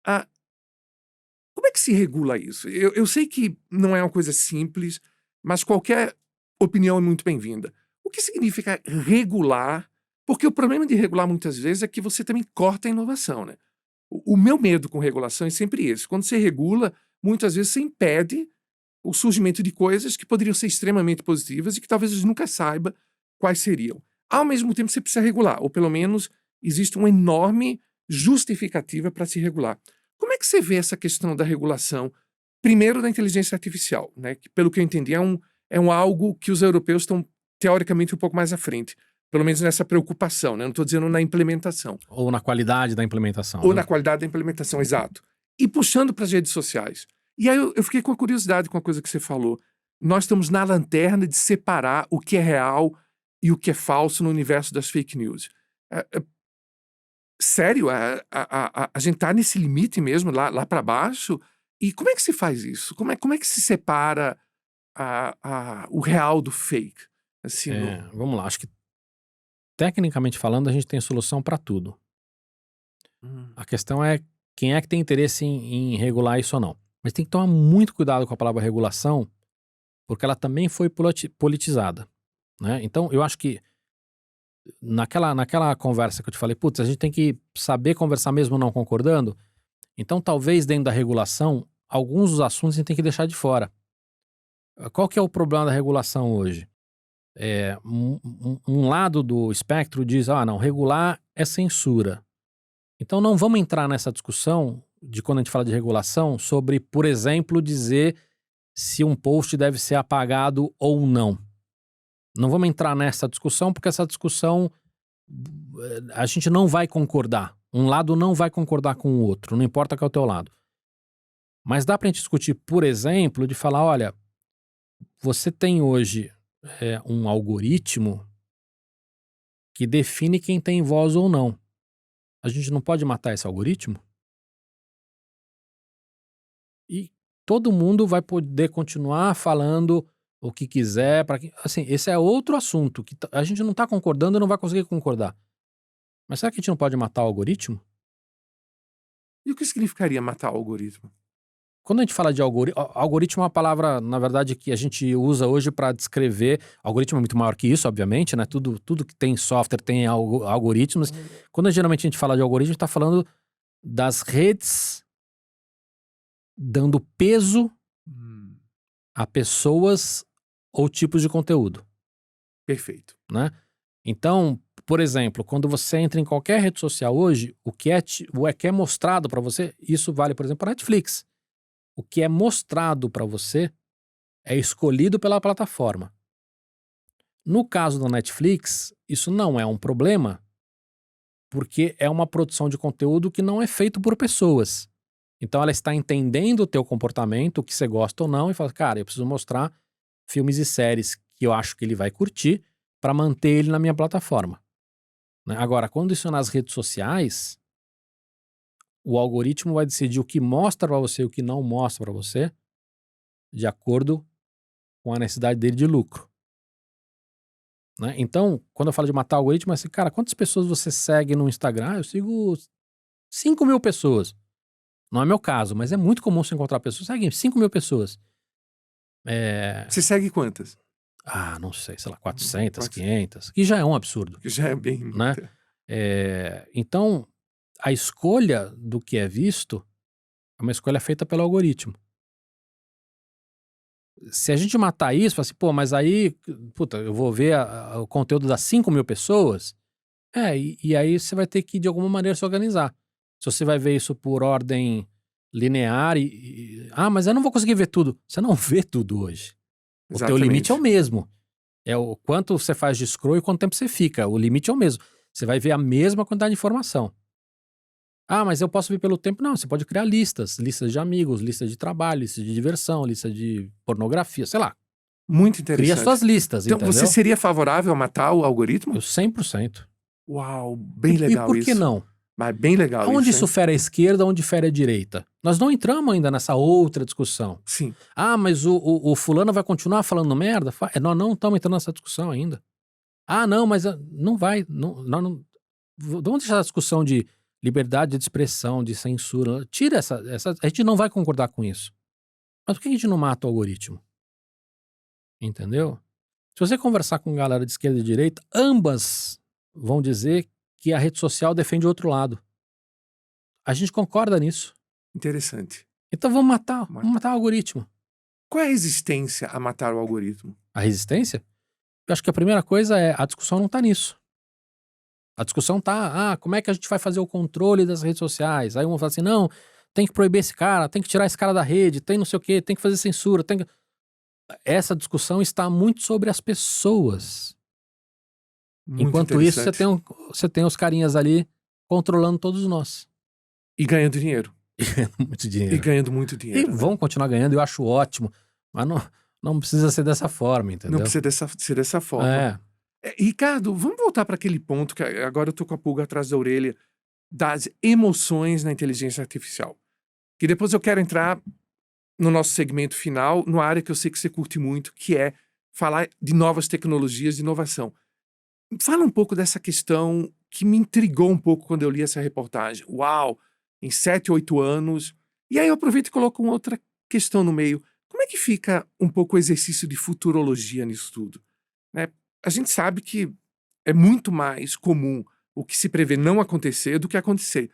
como é que se regula isso? Eu sei que não é uma coisa simples, mas qualquer opinião é muito bem-vinda. O que significa regular? Porque o problema de regular muitas vezes é que você também corta a inovação, né? O meu medo com regulação é sempre esse. Quando você regula, muitas vezes você impede o surgimento de coisas que poderiam ser extremamente positivas e que talvez a gente nunca saiba quais seriam. Ao mesmo tempo, você precisa regular, ou pelo menos existe uma enorme justificativa para se regular. Como é que você vê essa questão da regulação, primeiro da inteligência artificial, né? Que, pelo que eu entendi, é um algo que os europeus estão, teoricamente, um pouco mais à frente. Pelo menos nessa preocupação, né? Não estou dizendo na implementação. Ou na qualidade da implementação. Ou né? na qualidade da implementação, exato. E puxando para as redes sociais. E aí eu fiquei com a curiosidade com a coisa que você falou. Nós estamos na lanterna de separar o que é real e o que é falso no universo das fake news. Sério? A gente está nesse limite mesmo, lá para baixo? E como é que se faz isso? Como é que se separa o real do fake? Assim, Vamos lá, acho que tecnicamente falando a gente tem solução para tudo. A questão é quem é que tem interesse em regular isso ou não. Mas tem que tomar muito cuidado com a palavra regulação, porque ela também foi politizada, né? Então, eu acho que naquela conversa que eu te falei, putz, a gente tem que saber conversar mesmo não concordando. Então, talvez dentro da regulação, alguns dos assuntos a gente tem que deixar de fora. Qual que é o problema da regulação hoje? Um lado do espectro diz, não, regular é censura. Então não vamos entrar nessa discussão de quando a gente fala de regulação sobre, por exemplo, dizer se um post deve ser apagado ou não. Não vamos entrar nessa discussão porque essa discussão a gente não vai concordar. Um lado não vai concordar com o outro, não importa qual é o teu lado. Mas dá pra gente discutir, por exemplo, de falar, olha, você tem hoje um algoritmo que define quem tem voz ou não. A gente não pode matar esse algoritmo? E todo mundo vai poder continuar falando o que quiser. Assim, esse é outro assunto que a gente não está concordando e não vai conseguir concordar. Mas será que a gente não pode matar o algoritmo? E o que significaria matar o algoritmo? Quando a gente fala de algoritmo é uma palavra, na verdade, que a gente usa hoje para descrever. Algoritmo é muito maior que isso, obviamente, né? Tudo que tem software tem algoritmos. Quando geralmente a gente fala de algoritmo, a gente está falando das redes dando peso a pessoas ou tipos de conteúdo. Perfeito. Né? Então, por exemplo, quando você entra em qualquer rede social hoje, o que é mostrado para você, isso vale, por exemplo, para Netflix. O que é mostrado para você é escolhido pela plataforma. No caso da Netflix, isso não é um problema, porque é uma produção de conteúdo que não é feito por pessoas. Então ela está entendendo o teu comportamento, o que você gosta ou não, e fala, cara, eu preciso mostrar filmes e séries que eu acho que ele vai curtir, para manter ele na minha plataforma, né? Agora, quando isso é nas redes sociais, o algoritmo vai decidir o que mostra para você e o que não mostra para você, de acordo com a necessidade dele de lucro, né? Então, quando eu falo de matar o algoritmo, é assim, cara, quantas pessoas você segue no Instagram? Eu sigo 5.000 pessoas. Não é meu caso, mas é muito comum você encontrar pessoas que seguem 5.000 pessoas. Você segue quantas? Não sei, sei lá, 400, 400. 500, que já é um absurdo, Que já é bem né? muita. Então, a escolha do que é visto é uma escolha feita pelo algoritmo. Se a gente matar isso, fala assim, pô, mas aí, puta, eu vou ver o conteúdo das 5.000 pessoas, e aí você vai ter que, de alguma maneira, se organizar. Se você vai ver isso por ordem linear mas eu não vou conseguir ver tudo. Você não vê tudo hoje. O teu limite é o mesmo. É o quanto você faz de scroll e quanto tempo você fica. O limite é o mesmo. Você vai ver a mesma quantidade de informação. Mas eu posso ver pelo tempo? Não, você pode criar listas de amigos, listas de trabalho, listas de diversão, lista de pornografia, sei lá. Muito interessante. Cria suas listas, então, entendeu? você seria favorável a matar o algoritmo? Eu 100%. Uau, bem legal isso. E por que isso. não? Mas bem legal Onde isso, isso fere a esquerda, onde fere a direita? Nós não entramos ainda nessa outra discussão. Sim. Mas o fulano vai continuar falando merda? Nós não estamos entrando nessa discussão ainda. Não, mas não vai. Não, vamos deixar a discussão de liberdade de expressão, de censura. Tira essa. A gente não vai concordar com isso. Mas por que a gente não mata o algoritmo? Entendeu? Se você conversar com galera de esquerda e direita, ambas vão dizer que a rede social defende o outro lado. A gente concorda nisso. Interessante. Então vamos matar o algoritmo. Qual é a resistência a matar o algoritmo? A resistência? Eu acho que a primeira coisa é, a discussão não tá nisso. A discussão tá, como é que a gente vai fazer o controle das redes sociais? Aí um fala assim, não, tem que proibir esse cara, tem que tirar esse cara da rede, tem não sei o quê, tem que fazer censura, tem que... Essa discussão está muito sobre as pessoas. Muito Enquanto isso, interessante. você tem os carinhas ali controlando todos nós. E ganhando dinheiro. E ganhando muito dinheiro. E ganhando muito dinheiro. E vão continuar ganhando, eu acho ótimo. Mas não precisa ser dessa forma, entendeu? Não precisa ser dessa forma. Ricardo, vamos voltar para aquele ponto que agora eu tô com a pulga atrás da orelha das emoções na inteligência artificial. Que depois eu quero entrar no nosso segmento final, numa área que eu sei que você curte muito, que é falar de novas tecnologias de inovação. Fala um pouco dessa questão que me intrigou um pouco quando eu li essa reportagem. Uau, em 7, 8 anos. E aí eu aproveito e coloco uma outra questão no meio. Como é que fica um pouco o exercício de futurologia nisso tudo? Né? A gente sabe que é muito mais comum o que se prevê não acontecer do que acontecer.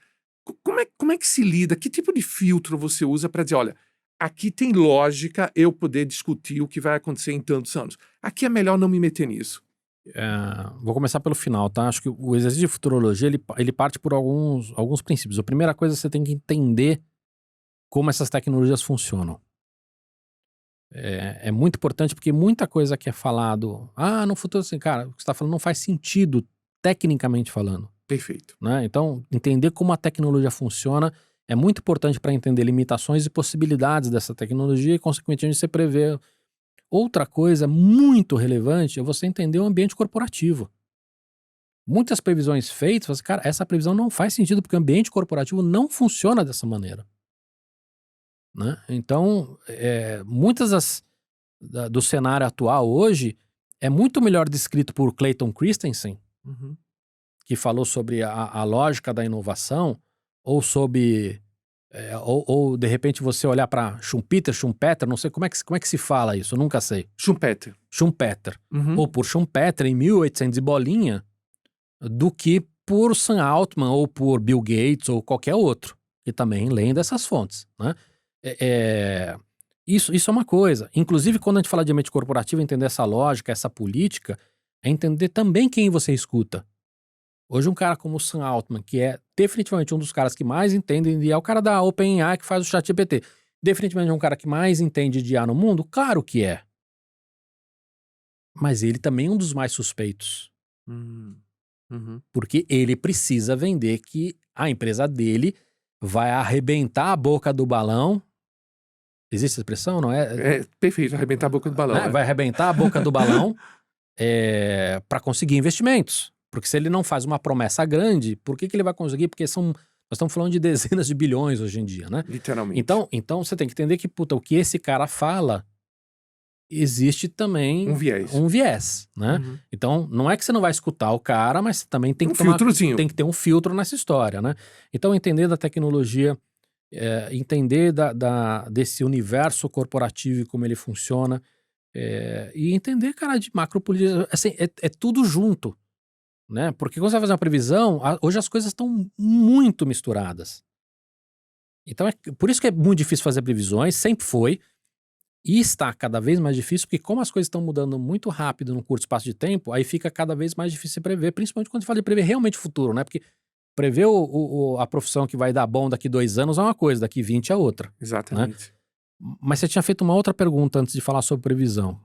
Como é que se lida? Que tipo de filtro você usa para dizer, olha, aqui tem lógica eu poder discutir o que vai acontecer em tantos anos. Aqui é melhor não me meter nisso. Vou começar pelo final, tá? Acho que o exercício de futurologia, ele parte por alguns princípios. A primeira coisa, você tem que entender como essas tecnologias funcionam. É muito importante porque muita coisa que é falado, no futuro, assim, cara, o que você está falando não faz sentido, tecnicamente falando. Perfeito. Né? Então, entender como a tecnologia funciona é muito importante para entender limitações e possibilidades dessa tecnologia e, consequentemente, você prever. Outra coisa muito relevante é você entender o ambiente corporativo. Muitas previsões feitas, você, cara, essa previsão não faz sentido porque o ambiente corporativo não funciona dessa maneira. Né? Então, muitas do cenário atual hoje é muito melhor descrito por Clayton Christensen, que falou sobre a lógica da inovação, ou sobre... ou de repente você olhar para Schumpeter, não sei como é que se fala isso, eu nunca sei. Schumpeter. Ou por Schumpeter em 1800 e bolinha, do que por Sam Altman ou por Bill Gates ou qualquer outro, que também leem dessas fontes, né? Isso é uma coisa. Inclusive, quando a gente fala de ambiente corporativo, entender essa lógica, essa política, é entender também quem você escuta. Hoje um cara como o Sam Altman, que é definitivamente um dos caras que mais entendem de IA, é o cara da OpenAI que faz o ChatGPT. Definitivamente é um cara que mais entende de IA no mundo? Claro que é. Mas ele também é um dos mais suspeitos. Porque ele precisa vender que a empresa dele vai arrebentar a boca do balão. Existe essa expressão, não é? Perfeito, arrebentar a boca do balão. Vai arrebentar a boca do balão para conseguir investimentos. Porque se ele não faz uma promessa grande, por que ele vai conseguir? Porque nós estamos falando de dezenas de bilhões hoje em dia, né? Literalmente. Então você tem que entender que, o que esse cara fala, existe também um viés. né? Uhum. Então, não é que você não vai escutar o cara, mas você também tem filtrozinho. Tem que ter um filtro nessa história, né? Então, entender da tecnologia, entender desse universo corporativo e como ele funciona, e entender, cara, de macropolítica, assim, é tudo junto, né? Porque quando você vai fazer uma previsão, hoje as coisas estão muito misturadas. Então, por isso que é muito difícil fazer previsões, sempre foi, e está cada vez mais difícil, porque como as coisas estão mudando muito rápido num curto espaço de tempo, aí fica cada vez mais difícil prever, principalmente quando a gente fala de prever realmente o futuro, né? Porque prever a profissão que vai dar bom daqui 2 anos é uma coisa, daqui 20 é outra. Exatamente. Né? Mas você tinha feito uma outra pergunta antes de falar sobre previsão.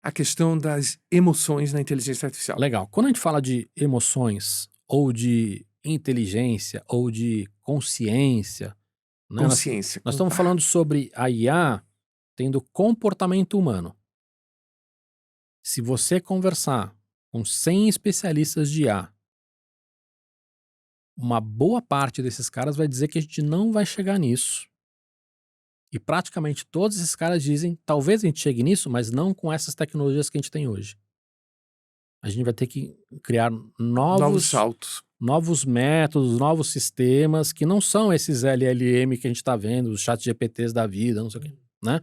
A questão das emoções na inteligência artificial. Legal. Quando a gente fala de emoções, ou de inteligência, ou de consciência... Né? Consciência. Nós estamos falando sobre a IA tendo comportamento humano. Se você conversar com 100 especialistas de IA, uma boa parte desses caras vai dizer que a gente não vai chegar nisso. E praticamente todos esses caras dizem, talvez a gente chegue nisso, mas não com essas tecnologias que a gente tem hoje. A gente vai ter que criar novos saltos, novos métodos, novos sistemas, que não são esses LLM que a gente está vendo, os chat GPTs da vida, não sei o quê, né?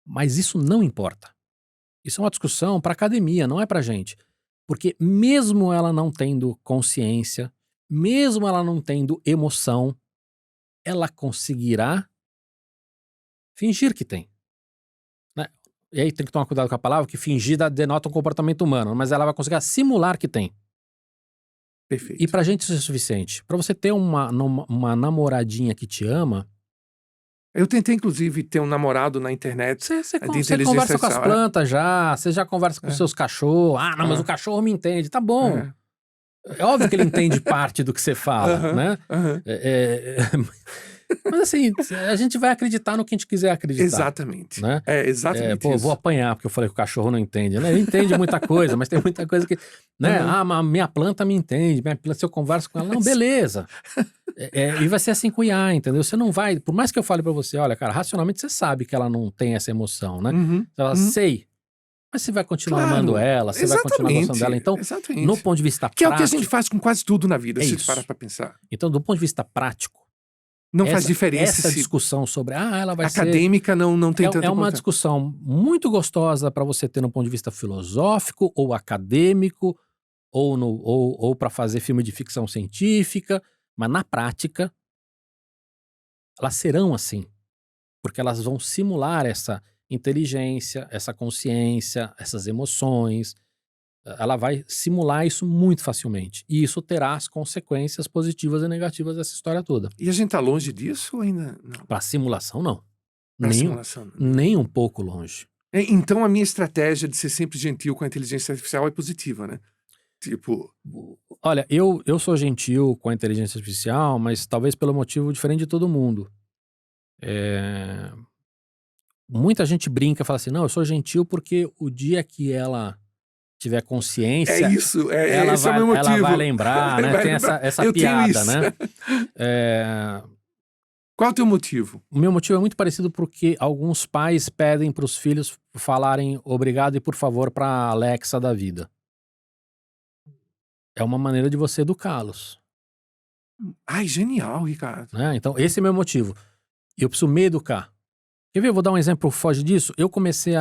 Mas isso não importa. Isso é uma discussão para academia, não é para gente. Porque mesmo ela não tendo consciência, mesmo ela não tendo emoção, ela conseguirá fingir que tem. Né? E aí tem que tomar cuidado com a palavra, que fingir denota um comportamento humano, mas ela vai conseguir simular que tem. Perfeito. E pra gente isso é suficiente. Pra você ter uma namoradinha que te ama... Eu tentei, inclusive, ter um namorado na internet. Você conversa com as plantas já, você já conversa com os seus cachorros. Ah, não, mas o cachorro me entende. Tá bom. É óbvio que ele entende parte do que você fala, né? Mas assim, a gente vai acreditar no que a gente quiser acreditar. Exatamente. Né? Exatamente isso. Vou apanhar porque eu falei que o cachorro não entende. Né? Ele entende muita coisa, mas tem muita coisa que... Né? Mas minha planta me entende. Se eu converso com ela, não, beleza. E vai ser assim com o IA, entendeu? Você não vai... Por mais que eu fale pra você, olha, cara, racionalmente você sabe que ela não tem essa emoção, né? Ela sei. Mas você vai continuar amando ela, você vai continuar gostando dela. Então, no ponto de vista prático... Que é o que a gente faz com quase tudo na vida, se você parar pra pensar. Então, do ponto de vista prático, não faz diferença. Essa discussão sobre, ela vai acadêmica não tem tanta É uma discussão muito gostosa para você ter no ponto de vista filosófico, ou acadêmico, ou para fazer filme de ficção científica, mas na prática, elas serão assim. Porque elas vão simular essa inteligência, essa consciência, essas emoções. Ela vai simular isso muito facilmente. E isso terá as consequências positivas e negativas dessa história toda. E a gente tá longe disso ou ainda não? Para simulação, não. Simulação, nem um pouco longe. Então a minha estratégia de ser sempre gentil com a inteligência artificial é positiva, né? Tipo... Olha, eu sou gentil com a inteligência artificial, mas talvez pelo motivo diferente de todo mundo. Muita gente brinca e fala assim, não, eu sou gentil porque o dia que ela tiver consciência... É isso, esse é o meu motivo. Ela vai lembrar, né? Tem essa piada, né? Qual é o teu motivo? O meu motivo é muito parecido porque alguns pais pedem para os filhos falarem obrigado e por favor para a Alexa da vida. É uma maneira de você educá-los. Ai, genial, Ricardo. Né? Então, esse é o meu motivo. Eu preciso me educar. Quer ver? Eu vou dar um exemplo foge disso. Eu comecei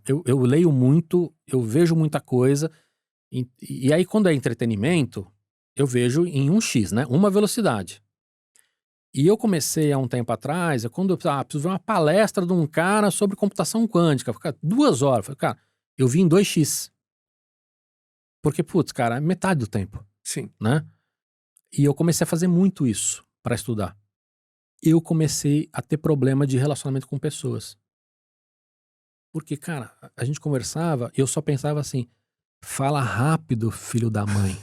eu leio muito, eu vejo muita coisa, e aí quando é entretenimento, eu vejo em 1x, né? Uma velocidade. E eu comecei há um tempo atrás, quando eu preciso ver uma palestra de um cara sobre computação quântica, ficar 2 horas. Falei, cara, eu vi em 2x. Porque, putz, cara, é metade do tempo. Sim. Né? E eu comecei a fazer muito isso para estudar. Eu comecei a ter problema de relacionamento com pessoas. Porque, cara, a gente conversava e eu só pensava assim, fala rápido, filho da mãe.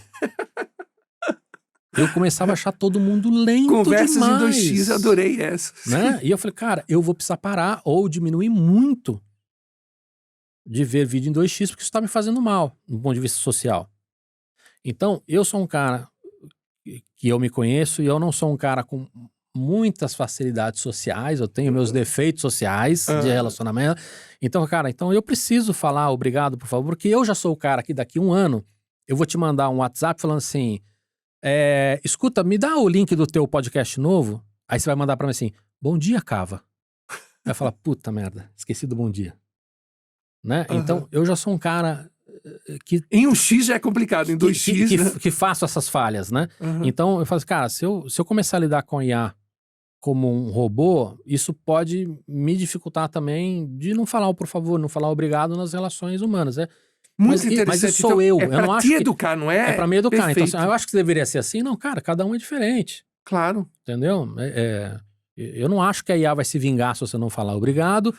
Eu começava a achar todo mundo lento Conversas demais. em 2x, adorei essa. Né? E eu falei, cara, eu vou precisar parar ou diminuir muito de ver vídeo em 2x porque isso tá me fazendo mal, do ponto de vista social. Então, eu sou um cara que eu me conheço e eu não sou um cara com muitas facilidades sociais, eu tenho meus defeitos sociais de Aham. relacionamento. Então, cara, então eu preciso falar obrigado, por favor, porque eu já sou o cara que daqui 1 ano eu vou te mandar um WhatsApp falando assim: escuta, me dá o link do teu podcast novo. Aí você vai mandar pra mim assim: bom dia, Cava. Aí eu falo: puta merda, esqueci do bom dia. Né? Então, Aham. eu já sou um cara que Em 1x já é complicado, em 2x, né? que faço essas falhas, né? Aham. Então eu falo assim, cara, se eu começar a lidar com IA como um robô, isso pode me dificultar também de não falar o por favor, não falar obrigado nas relações humanas, né? Muito Mas isso interessante. sou Então, eu. é Eu não para te acho que educar, não é é? pra me educar. Então, assim, Perfeito. eu acho que deveria ser assim. Não, cara, cada um é diferente, Claro. entendeu? Eu não acho que a IA vai se vingar se você não falar obrigado.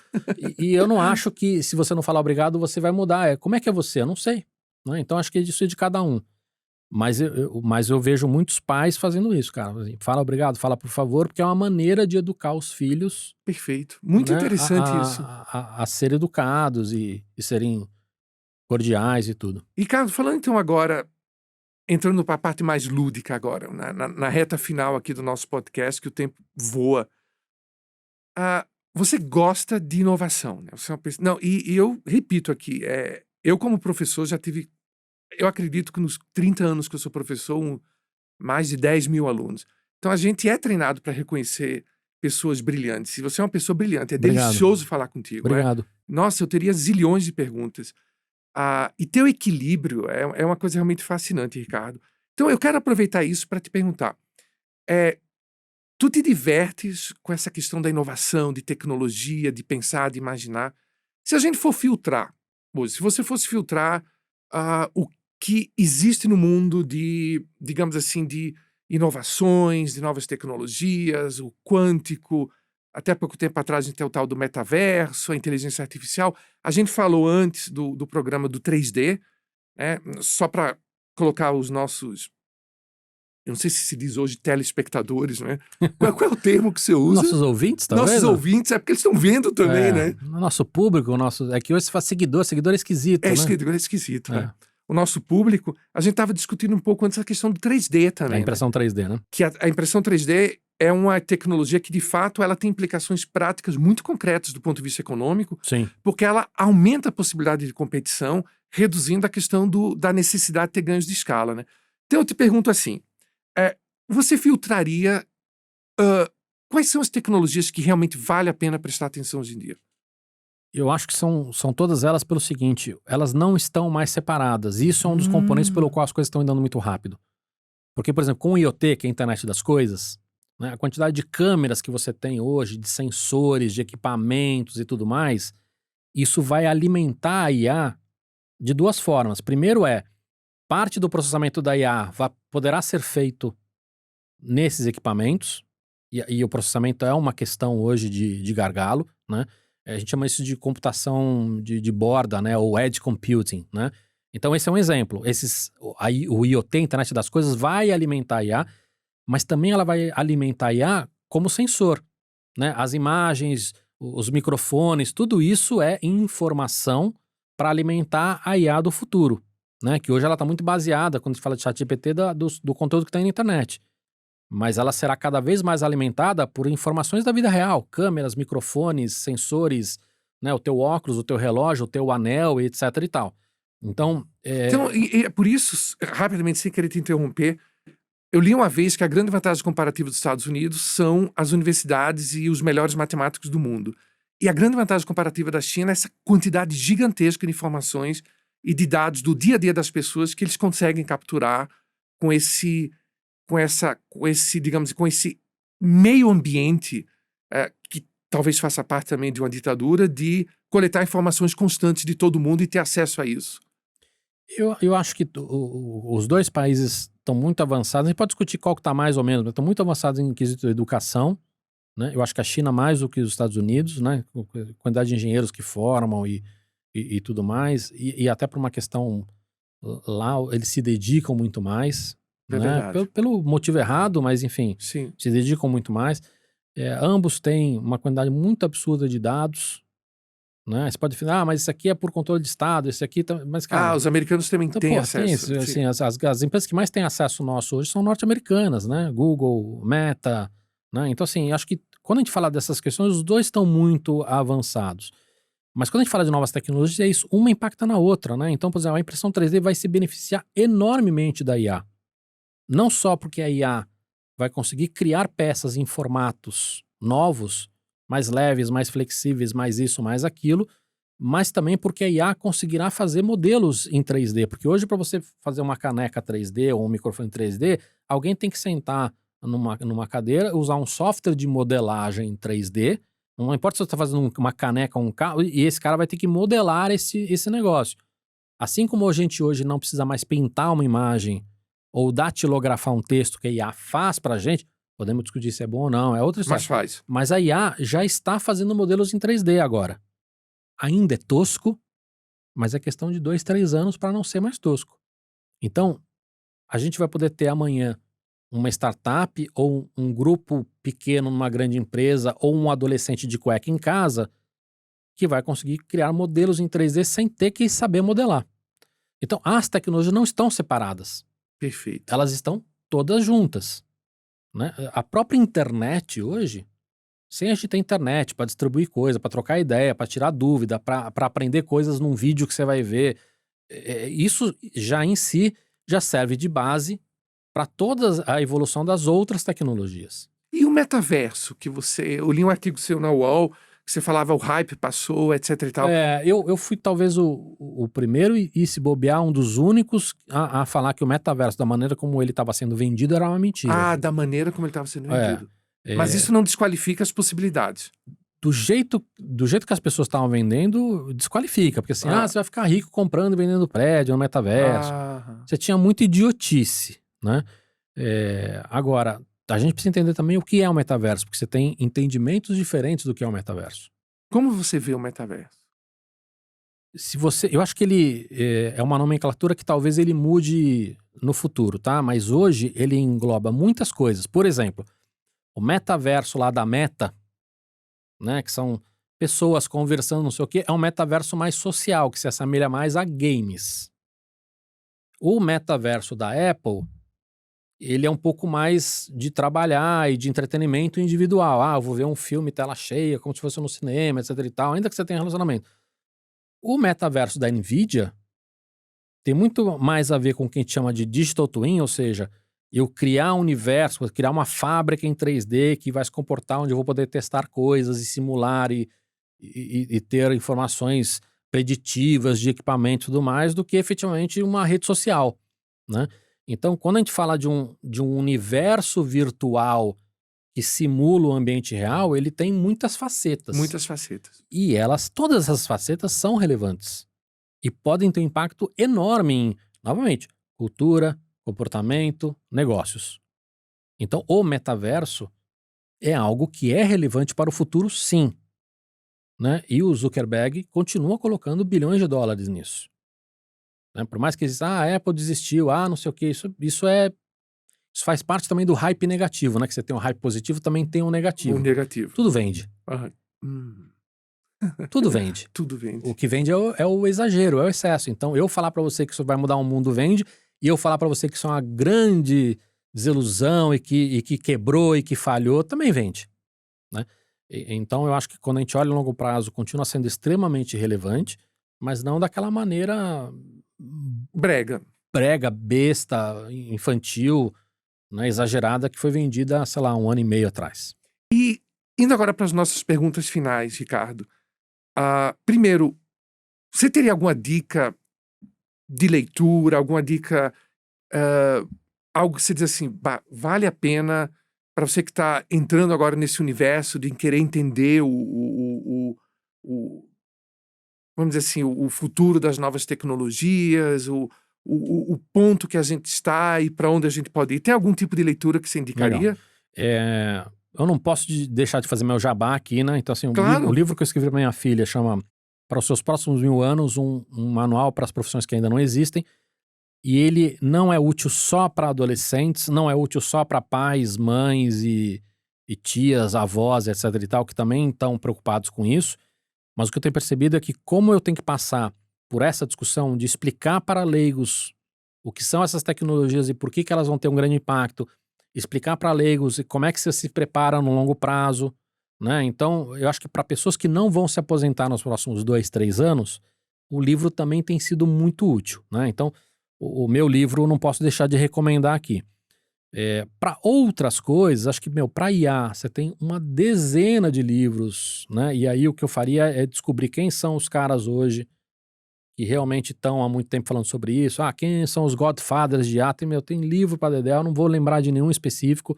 E eu não acho que se você não falar obrigado, você vai mudar. Como é que é você? Eu não sei. Né? Então, acho que isso é de cada um. Mas eu vejo muitos pais fazendo isso, cara. Assim, fala obrigado, fala por favor, porque é uma maneira de educar os filhos, Perfeito. Muito né, interessante isso. a ser educados e serem cordiais e tudo. Ricardo, falando então agora, entrando para a parte mais lúdica agora, na reta final aqui do nosso podcast, que o tempo voa. Você gosta de inovação, né? Você é uma pessoa... Não, e eu repito aqui, eu como professor já tive, eu acredito que nos 30 anos que eu sou professor, mais de 10.000 alunos. Então a gente é treinado para reconhecer pessoas brilhantes. Se você é uma pessoa brilhante, é Obrigado, delicioso falar contigo, obrigado. Nossa, eu teria zilhões de perguntas. E teu equilíbrio é uma coisa realmente fascinante, Ricardo. Então eu quero aproveitar isso para te perguntar. Tu te divertes com essa questão da inovação, de tecnologia, de pensar, de imaginar? Se a gente for filtrar, se você fosse filtrar o que existe no mundo de, digamos assim, de inovações, de novas tecnologias, o quântico, até pouco tempo atrás a gente tem o tal do metaverso, a inteligência artificial. A gente falou antes do programa do 3D, né? Só para colocar os nossos, eu não sei se diz hoje telespectadores, né? Qual é o termo que você usa? Nossos ouvintes, Nossos talvez? Ó. ouvintes, é porque eles estão vendo também, É, né? nosso público, é que hoje se faz seguidor é É esquisito, né? esquisito, É, O nosso público, a gente estava discutindo um pouco antes a questão do 3D a também, né? impressão 3D, né? Que a impressão 3D é uma tecnologia que, de fato, ela tem implicações práticas muito concretas do ponto de vista econômico, Sim. porque ela aumenta a possibilidade de competição, reduzindo a questão da necessidade de ter ganhos de escala, né? Então eu te pergunto assim, você filtraria quais são as tecnologias que realmente vale a pena prestar atenção hoje em dia? Eu acho que são todas elas pelo seguinte, elas não estão mais separadas. E isso é um dos componentes pelo Hum, qual as coisas estão andando muito rápido. Porque, por exemplo, com o IoT, que é a internet das coisas, né, a quantidade de câmeras que você tem hoje, de sensores, de equipamentos e tudo mais, isso vai alimentar a IA de duas formas. Primeiro parte do processamento da IA poderá ser feito nesses equipamentos, e o processamento é uma questão hoje de gargalo, né? A gente chama isso de computação de borda, né? Ou edge computing, né? Então esse é um exemplo. O IoT, internet das coisas, vai alimentar a IA, mas também ela vai alimentar a IA como sensor, né? As imagens, os microfones, tudo isso é informação para alimentar a IA do futuro, né? Que hoje ela está muito baseada, quando a gente fala de ChatGPT, do conteúdo que tem na internet. Mas ela será cada vez mais alimentada por informações da vida real, câmeras, microfones, sensores, né, o teu óculos, o teu relógio, o teu anel, etc e tal. Então, Então, e é por isso, rapidamente, sem querer te interromper, eu li uma vez que a grande vantagem comparativa dos Estados Unidos são as universidades e os melhores matemáticos do mundo. E a grande vantagem comparativa da China é essa quantidade gigantesca de informações e de dados do dia a dia das pessoas que eles conseguem capturar com digamos, com esse meio ambiente que talvez faça parte também de uma ditadura, de coletar informações constantes de todo mundo e ter acesso a isso. eu acho que os dois países estão muito avançados. A gente pode discutir qual que está mais ou menos, mas estão muito avançados em quesito de educação, né? Eu acho que a China mais do que os Estados Unidos, né? Quantidade de engenheiros que formam e tudo mais. E até por uma questão lá, eles se dedicam muito mais, É né? verdade. Pelo motivo errado, mas enfim, Sim. se dedicam muito mais. Ambos têm uma quantidade muito absurda de dados, né? Você pode falar, mas isso aqui é por controle de Estado, esse aqui... Mas, cara... os americanos também Então, têm pô, acesso. tem isso, Sim. assim, as empresas que mais têm acesso nosso hoje são norte-americanas, né? Google, Meta, né? Então, assim, acho que quando a gente fala dessas questões, os dois estão muito avançados. Mas quando a gente fala de novas tecnologias, é isso, uma impacta na outra, né? Então, por exemplo, a impressão 3D vai se beneficiar enormemente da IA. Não só porque a IA vai conseguir criar peças em formatos novos, mais leves, mais flexíveis, mais isso, mais aquilo, mas também porque a IA conseguirá fazer modelos em 3D. Porque hoje, para você fazer uma caneca 3D ou um microfone 3D, alguém tem que sentar numa cadeira, usar um software de modelagem em 3D. Não importa se você está fazendo uma caneca ou um carro, e esse cara vai ter que modelar esse negócio. Assim como a gente hoje não precisa mais pintar uma imagem ou datilografar um texto que a IA faz pra gente, podemos discutir se é bom ou não, é outra história. Mas faz. Mas a IA já está fazendo modelos em 3D agora. Ainda é tosco, mas é questão de 2, 3 anos para não ser mais tosco. Então, a gente vai poder ter amanhã uma startup ou um grupo pequeno numa grande empresa ou um adolescente de cueca em casa que vai conseguir criar modelos em 3D sem ter que saber modelar. Então, as tecnologias não estão separadas. Perfeito. Elas estão todas juntas, né? A própria internet hoje, sem a gente ter internet para distribuir coisa, para trocar ideia, para tirar dúvida, para aprender coisas num vídeo que você vai ver, isso já em si já serve de base para toda a evolução das outras tecnologias. E o metaverso, que eu li um artigo seu na UOL, que você falava o hype passou, etc e tal. Eu fui talvez o primeiro e se bobear, um dos únicos a falar que o metaverso, da maneira como ele estava sendo vendido, era uma mentira. Da maneira como ele estava sendo É, vendido. Mas isso não desqualifica as possibilidades. do jeito que as pessoas estavam vendendo, desqualifica. Porque assim, você vai ficar rico comprando e vendendo prédio no metaverso. Você tinha muita idiotice, né? Agora, a gente precisa entender também o que é o metaverso, porque você tem entendimentos diferentes do que é o metaverso. Como você vê o metaverso? Eu acho que ele é uma nomenclatura que talvez ele mude no futuro, tá? Mas hoje ele engloba muitas coisas. Por exemplo, o metaverso lá da Meta, né? Que são pessoas conversando, não sei o quê, é um metaverso mais social, que se assemelha mais a games. O metaverso da Apple, ele é um pouco mais de trabalhar e de entretenimento individual. Eu vou ver um filme tela cheia, como se fosse no cinema, etc e tal, ainda que você tenha relacionamento. O metaverso da Nvidia tem muito mais a ver com o que a gente chama de digital twin, ou seja, eu criar um universo, criar uma fábrica em 3D que vai se comportar, onde eu vou poder testar coisas e simular e ter informações preditivas de equipamento e tudo mais, do que efetivamente uma rede social, né? Então, quando a gente fala de um universo virtual que simula o ambiente real, ele tem muitas facetas. Muitas facetas. E todas essas facetas são relevantes. E podem ter um impacto enorme em, novamente, cultura, comportamento, negócios. Então, o metaverso é algo que é relevante para o futuro, sim. Né? E o Zuckerberg continua colocando bilhões de dólares nisso. Né? Por mais que exista, a Apple desistiu, não sei o que, isso faz parte também do hype negativo, né? Que você tem um hype positivo, também tem um negativo. Um negativo. Tudo vende. Tudo vende. Tudo vende. O que vende é o exagero, é o excesso. Então, eu falar pra você que isso vai mudar o mundo vende, e eu falar pra você que isso é uma grande desilusão e que quebrou e que falhou, também vende. Né? Então, eu acho que quando a gente olha a longo prazo, continua sendo extremamente relevante, mas não daquela maneira brega, besta, infantil, né, exagerada, que foi vendida, sei lá, 1 ano e meio atrás. E indo agora para as nossas perguntas finais, Ricardo. Primeiro, você teria alguma dica de leitura, alguma dica, algo que você diz assim, vale a pena para você que está entrando agora nesse universo de querer entender vamos dizer assim, o futuro das novas tecnologias, o ponto que a gente está e para onde a gente pode ir. Tem algum tipo de leitura que você indicaria? Eu não posso deixar de fazer meu jabá aqui, né? Então, assim, Claro. o livro que eu escrevi para minha filha chama Para os Seus Próximos 1000 Anos, um manual para as profissões que ainda não existem. E ele não é útil só para adolescentes, não é útil só para pais, mães e tias, avós, etc e tal, que também estão preocupados com isso. Mas o que eu tenho percebido é que como eu tenho que passar por essa discussão de explicar para leigos o que são essas tecnologias e por que elas vão ter um grande impacto, explicar para leigos e como é que você se prepara no longo prazo, né? Então, eu acho que para pessoas que não vão se aposentar nos próximos 2, 3 anos, o livro também tem sido muito útil, né? Então, o meu livro eu não posso deixar de recomendar aqui. Para outras coisas, acho que, para IA, você tem uma dezena de livros, né? E aí o que eu faria é descobrir quem são os caras hoje que realmente estão há muito tempo falando sobre isso. Ah, quem são os Godfathers de IA? Tem livro para dedéu, não vou lembrar de nenhum específico.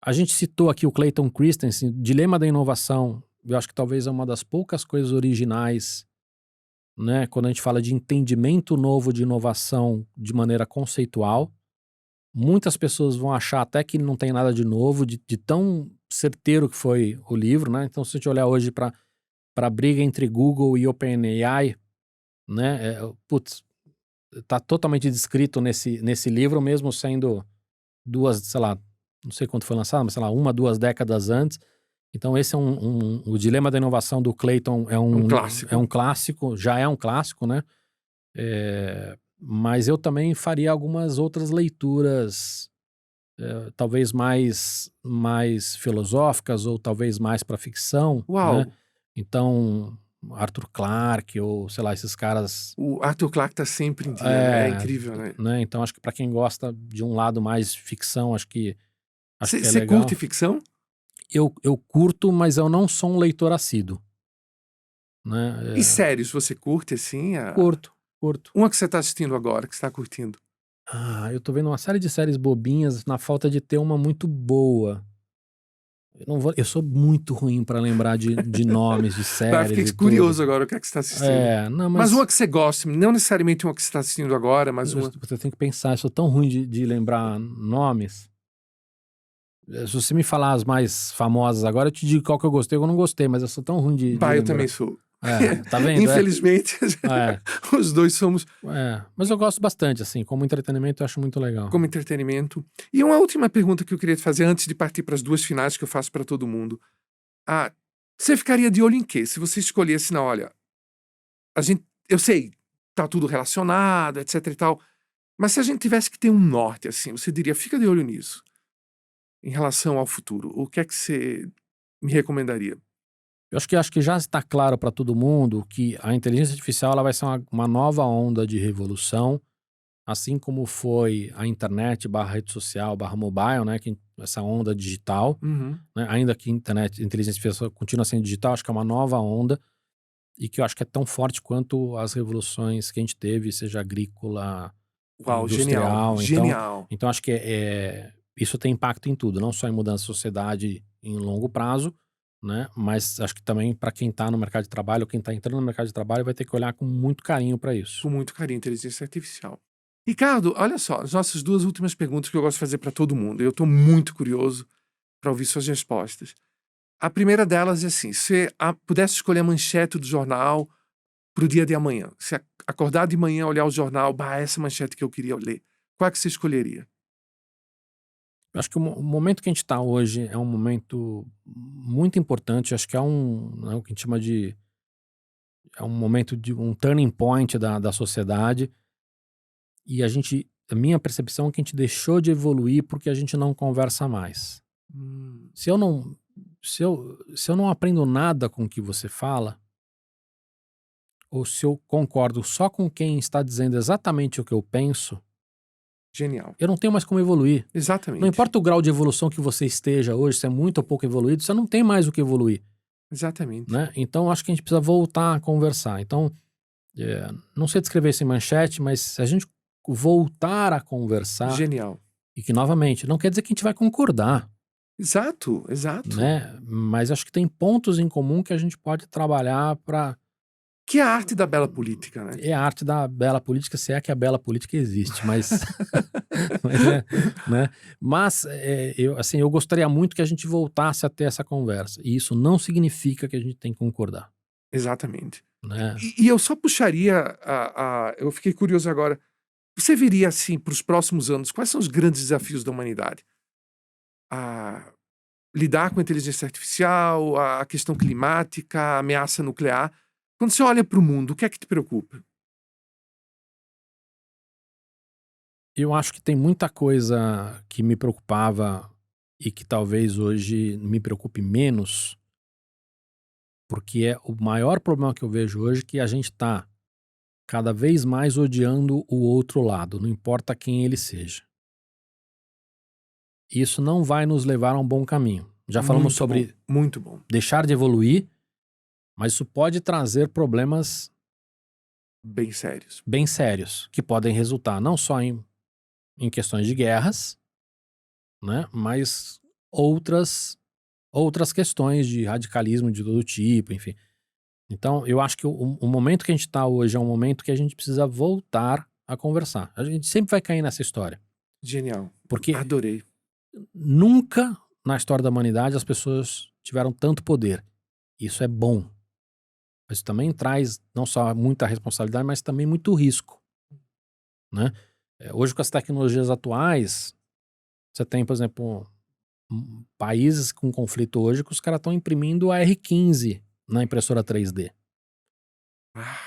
A gente citou aqui o Clayton Christensen, Dilema da Inovação. Eu acho que talvez é uma das poucas coisas originais, né? Quando a gente fala de entendimento novo de inovação de maneira conceitual. Muitas pessoas vão achar até que não tem nada de novo, de tão certeiro que foi o livro, né? Então, se a gente olhar hoje para a briga entre Google e OpenAI, né? Putz, tá totalmente descrito nesse livro, mesmo sendo duas, sei lá, não sei quando foi lançado, mas sei lá, 1, 2 décadas antes. Então, esse é o Dilema da Inovação do Clayton Um clássico. é um clássico, já é um clássico, né? Mas eu também faria algumas outras leituras, talvez mais filosóficas ou talvez mais para ficção, né? Uau! Então, Arthur Clarke ou, sei lá, esses caras. O Arthur Clarke tá sempre em dia, né? É incrível, né? Né? Então, acho que para quem gosta de um lado mais ficção, acho que é Você curte legal. ficção? Eu curto, mas eu não sou um leitor assíduo, né? E séries, você curte, assim? Curto. Uma que você tá assistindo agora, que você tá curtindo? Eu tô vendo uma série de séries bobinhas na falta de ter uma muito boa. Eu sou muito ruim pra lembrar de nomes de Vai, séries fiquei e tudo. curioso agora, o que é que você tá assistindo? Não, Mas mas uma que você gosta, não necessariamente uma que você tá assistindo agora, mas uma... você tem que pensar, eu sou tão ruim de lembrar nomes. Se você me falar as mais famosas agora, eu te digo qual que eu gostei ou eu não gostei, mas eu sou tão ruim de Bah, eu também lembrar. sou. Tá vendo? Infelizmente, É, os dois somos mas eu gosto bastante, assim, como entretenimento eu acho muito legal. como entretenimento. E uma última pergunta que eu queria te fazer antes de partir para as duas finais que eu faço para todo mundo. Você ficaria de olho em quê? Se você escolhesse, não, olha, eu sei, tá tudo relacionado, etc e tal, mas se a gente tivesse que ter um norte, assim, você diria, fica de olho nisso, em relação ao futuro. O que é que você me recomendaria? Eu acho que já está claro para todo mundo que a inteligência artificial ela vai ser uma nova onda de revolução, assim como foi a internet barra rede social barra mobile, né, essa onda digital, Uhum. né, ainda que inteligência artificial continua sendo digital, acho que é uma nova onda e que eu acho que é tão forte quanto as revoluções que a gente teve, seja agrícola, Uau, genial, industrial. genial. Então acho que isso tem impacto em tudo, não só em mudança de sociedade em longo prazo, né? Mas acho que também para quem está no mercado de trabalho, ou quem está entrando no mercado de trabalho, vai ter que olhar com muito carinho para isso. Com muito carinho, inteligência artificial. Ricardo, olha só, as nossas duas últimas perguntas que eu gosto de fazer para todo mundo. Eu estou muito curioso para ouvir suas respostas. A primeira delas é assim: se você pudesse escolher a manchete do jornal para o dia de amanhã, se acordar de manhã, olhar o jornal, essa manchete que eu queria ler, qual é que você escolheria? Eu acho que o momento que a gente está hoje é um momento muito importante. Acho que né, o que a gente chama de um momento de um turning point da sociedade. E a minha percepção é que a gente deixou de evoluir porque a gente não conversa mais. Hum, Se eu não, se eu não aprendo nada com o que você fala, ou se eu concordo só com quem está dizendo exatamente o que eu penso, genial. eu não tenho mais como evoluir. Não Exatamente. importa o grau de evolução que você esteja hoje, se é muito ou pouco evoluído, você não tem mais o que evoluir, Exatamente. né? Então acho que a gente precisa voltar a conversar. Então, não sei descrever isso em manchete, mas se a gente voltar a conversar, Genial. e que novamente, não quer dizer que a gente vai concordar, Exato, exato. né? Mas acho que tem pontos em comum que a gente pode trabalhar para. Que é a arte da bela política, né? É a arte da bela política, se é que a bela política existe, mas, né? Mas eu gostaria muito que a gente voltasse a ter essa conversa. E isso não significa que a gente tem que concordar, Exatamente. né? E eu só puxaria eu fiquei curioso agora. Você viria assim para os próximos anos, quais são os grandes desafios da humanidade? lidar com a inteligência artificial, a questão climática, a ameaça nuclear. Quando você olha para o mundo, o que é que te preocupa? Eu acho que tem muita coisa que me preocupava e que talvez hoje me preocupe menos, porque é o maior problema que eu vejo hoje que a gente tá cada vez mais odiando o outro lado, não importa quem ele seja. Isso não vai nos levar a um bom caminho. Já falamos Muito bom, sobre muito bom. deixar de evoluir, mas isso pode trazer problemas Bem sérios. bem sérios, que podem resultar não só em questões de guerras, né, mas outras questões de radicalismo de todo tipo, enfim. Então, eu acho que o momento que a gente está hoje é um momento que a gente precisa voltar a conversar. A gente sempre vai cair nessa história. Genial. Porque Adorei. nunca na história da humanidade as pessoas tiveram tanto poder. Isso é bom. Mas isso também traz não só muita responsabilidade, mas também muito risco, né? Hoje, com as tecnologias atuais, você tem, por exemplo, países com conflito hoje que os caras estão imprimindo a R15 na impressora 3D. Ah,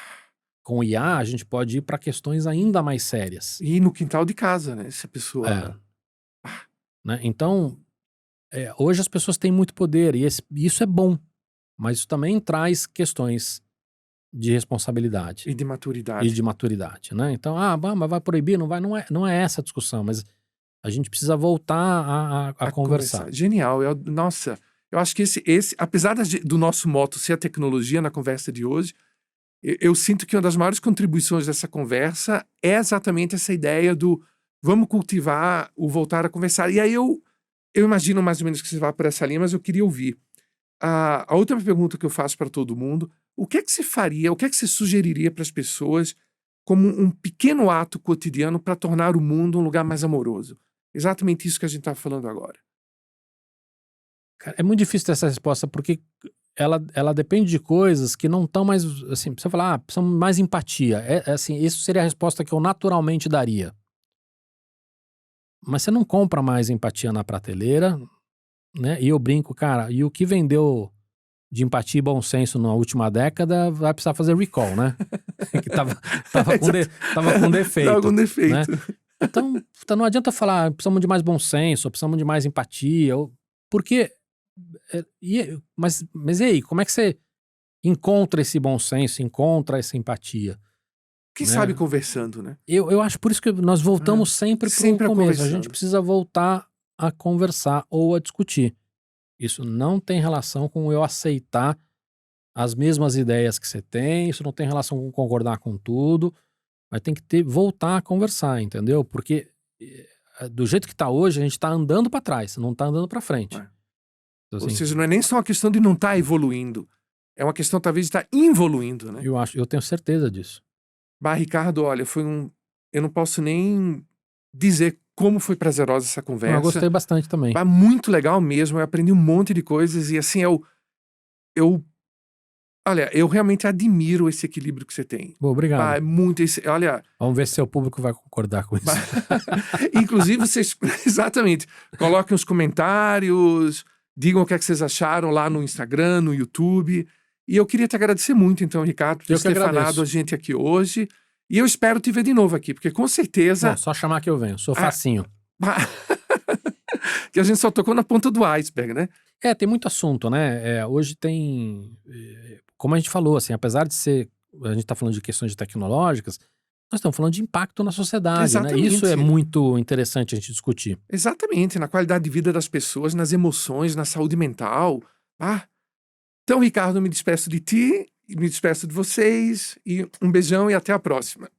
Com o IA, a gente pode ir para questões ainda mais sérias. e no quintal de casa, né? Se a pessoa. Né? Então, hoje as pessoas têm muito poder e isso é bom, mas isso também traz questões de responsabilidade E de e maturidade. de maturidade, né? Então, mas vai proibir? Não vai? Não é essa a discussão, mas a gente precisa voltar a conversar. Genial. Nossa, eu acho que apesar do nosso moto ser a tecnologia na conversa de hoje, eu sinto que uma das maiores contribuições dessa conversa é exatamente essa ideia do vamos cultivar o voltar a conversar. E aí eu imagino mais ou menos que você vá por essa linha, mas eu queria ouvir. A outra pergunta que eu faço para todo mundo, o que é que você faria, o que é que você sugeriria para as pessoas como um pequeno ato cotidiano para tornar o mundo um lugar mais amoroso? Exatamente isso que a gente está falando agora. Cara, é muito difícil ter essa resposta porque ela depende de coisas que não estão mais, assim, você falar, precisamos mais empatia. Assim, isso seria a resposta que eu naturalmente daria. Mas você não compra mais empatia na prateleira, né? E eu brinco, cara, e o que vendeu de empatia e bom senso na última década vai precisar fazer recall, né? Que tava com Dá defeito, algum né? defeito. Então, não adianta falar, precisamos de mais bom senso, precisamos de mais empatia, porque mas e aí, como é que você encontra esse bom senso, encontra essa empatia? Quem Né? sabe conversando, né? Eu acho por isso que nós voltamos sempre sempre pro a começo. A conversando. gente precisa voltar a conversar ou a discutir. Isso não tem relação com eu aceitar as mesmas ideias que você tem, isso não tem relação com concordar com tudo, mas tem que voltar a conversar, entendeu? Porque do jeito que tá hoje, a gente tá andando para trás, não tá andando para frente. É. Então, Ou assim, seja, não é nem só uma questão de não estar evoluindo. É uma questão, talvez, de estar involuindo, né? eu tenho certeza disso. Ricardo, olha, eu não posso nem dizer como foi prazerosa essa Eu conversa. gostei bastante também. Muito legal mesmo, eu aprendi um monte de coisas e assim, olha, eu realmente admiro esse equilíbrio que você tem. Bom, obrigado. Olha, Vamos ver se seu público vai concordar com isso. inclusive vocês, exatamente, coloquem os comentários, digam o que é que vocês acharam lá no Instagram, no YouTube. E eu queria te agradecer muito, então, Ricardo, por ter falado a gente aqui hoje. E eu espero te ver de novo aqui, porque com certeza... Bom, só chamar que eu venho, sou facinho. Que a gente só tocou na ponta do iceberg, né? Tem muito assunto, né? Hoje tem... como a gente falou, assim, apesar de ser... A gente tá falando de questões tecnológicas, nós estamos falando de impacto na sociedade, Exatamente. Né? Isso é muito interessante a gente discutir. Exatamente, na qualidade de vida das pessoas, nas emoções, na saúde mental. Então, Ricardo, eu me despeço de ti, me despeço de vocês, e um beijão e até a próxima.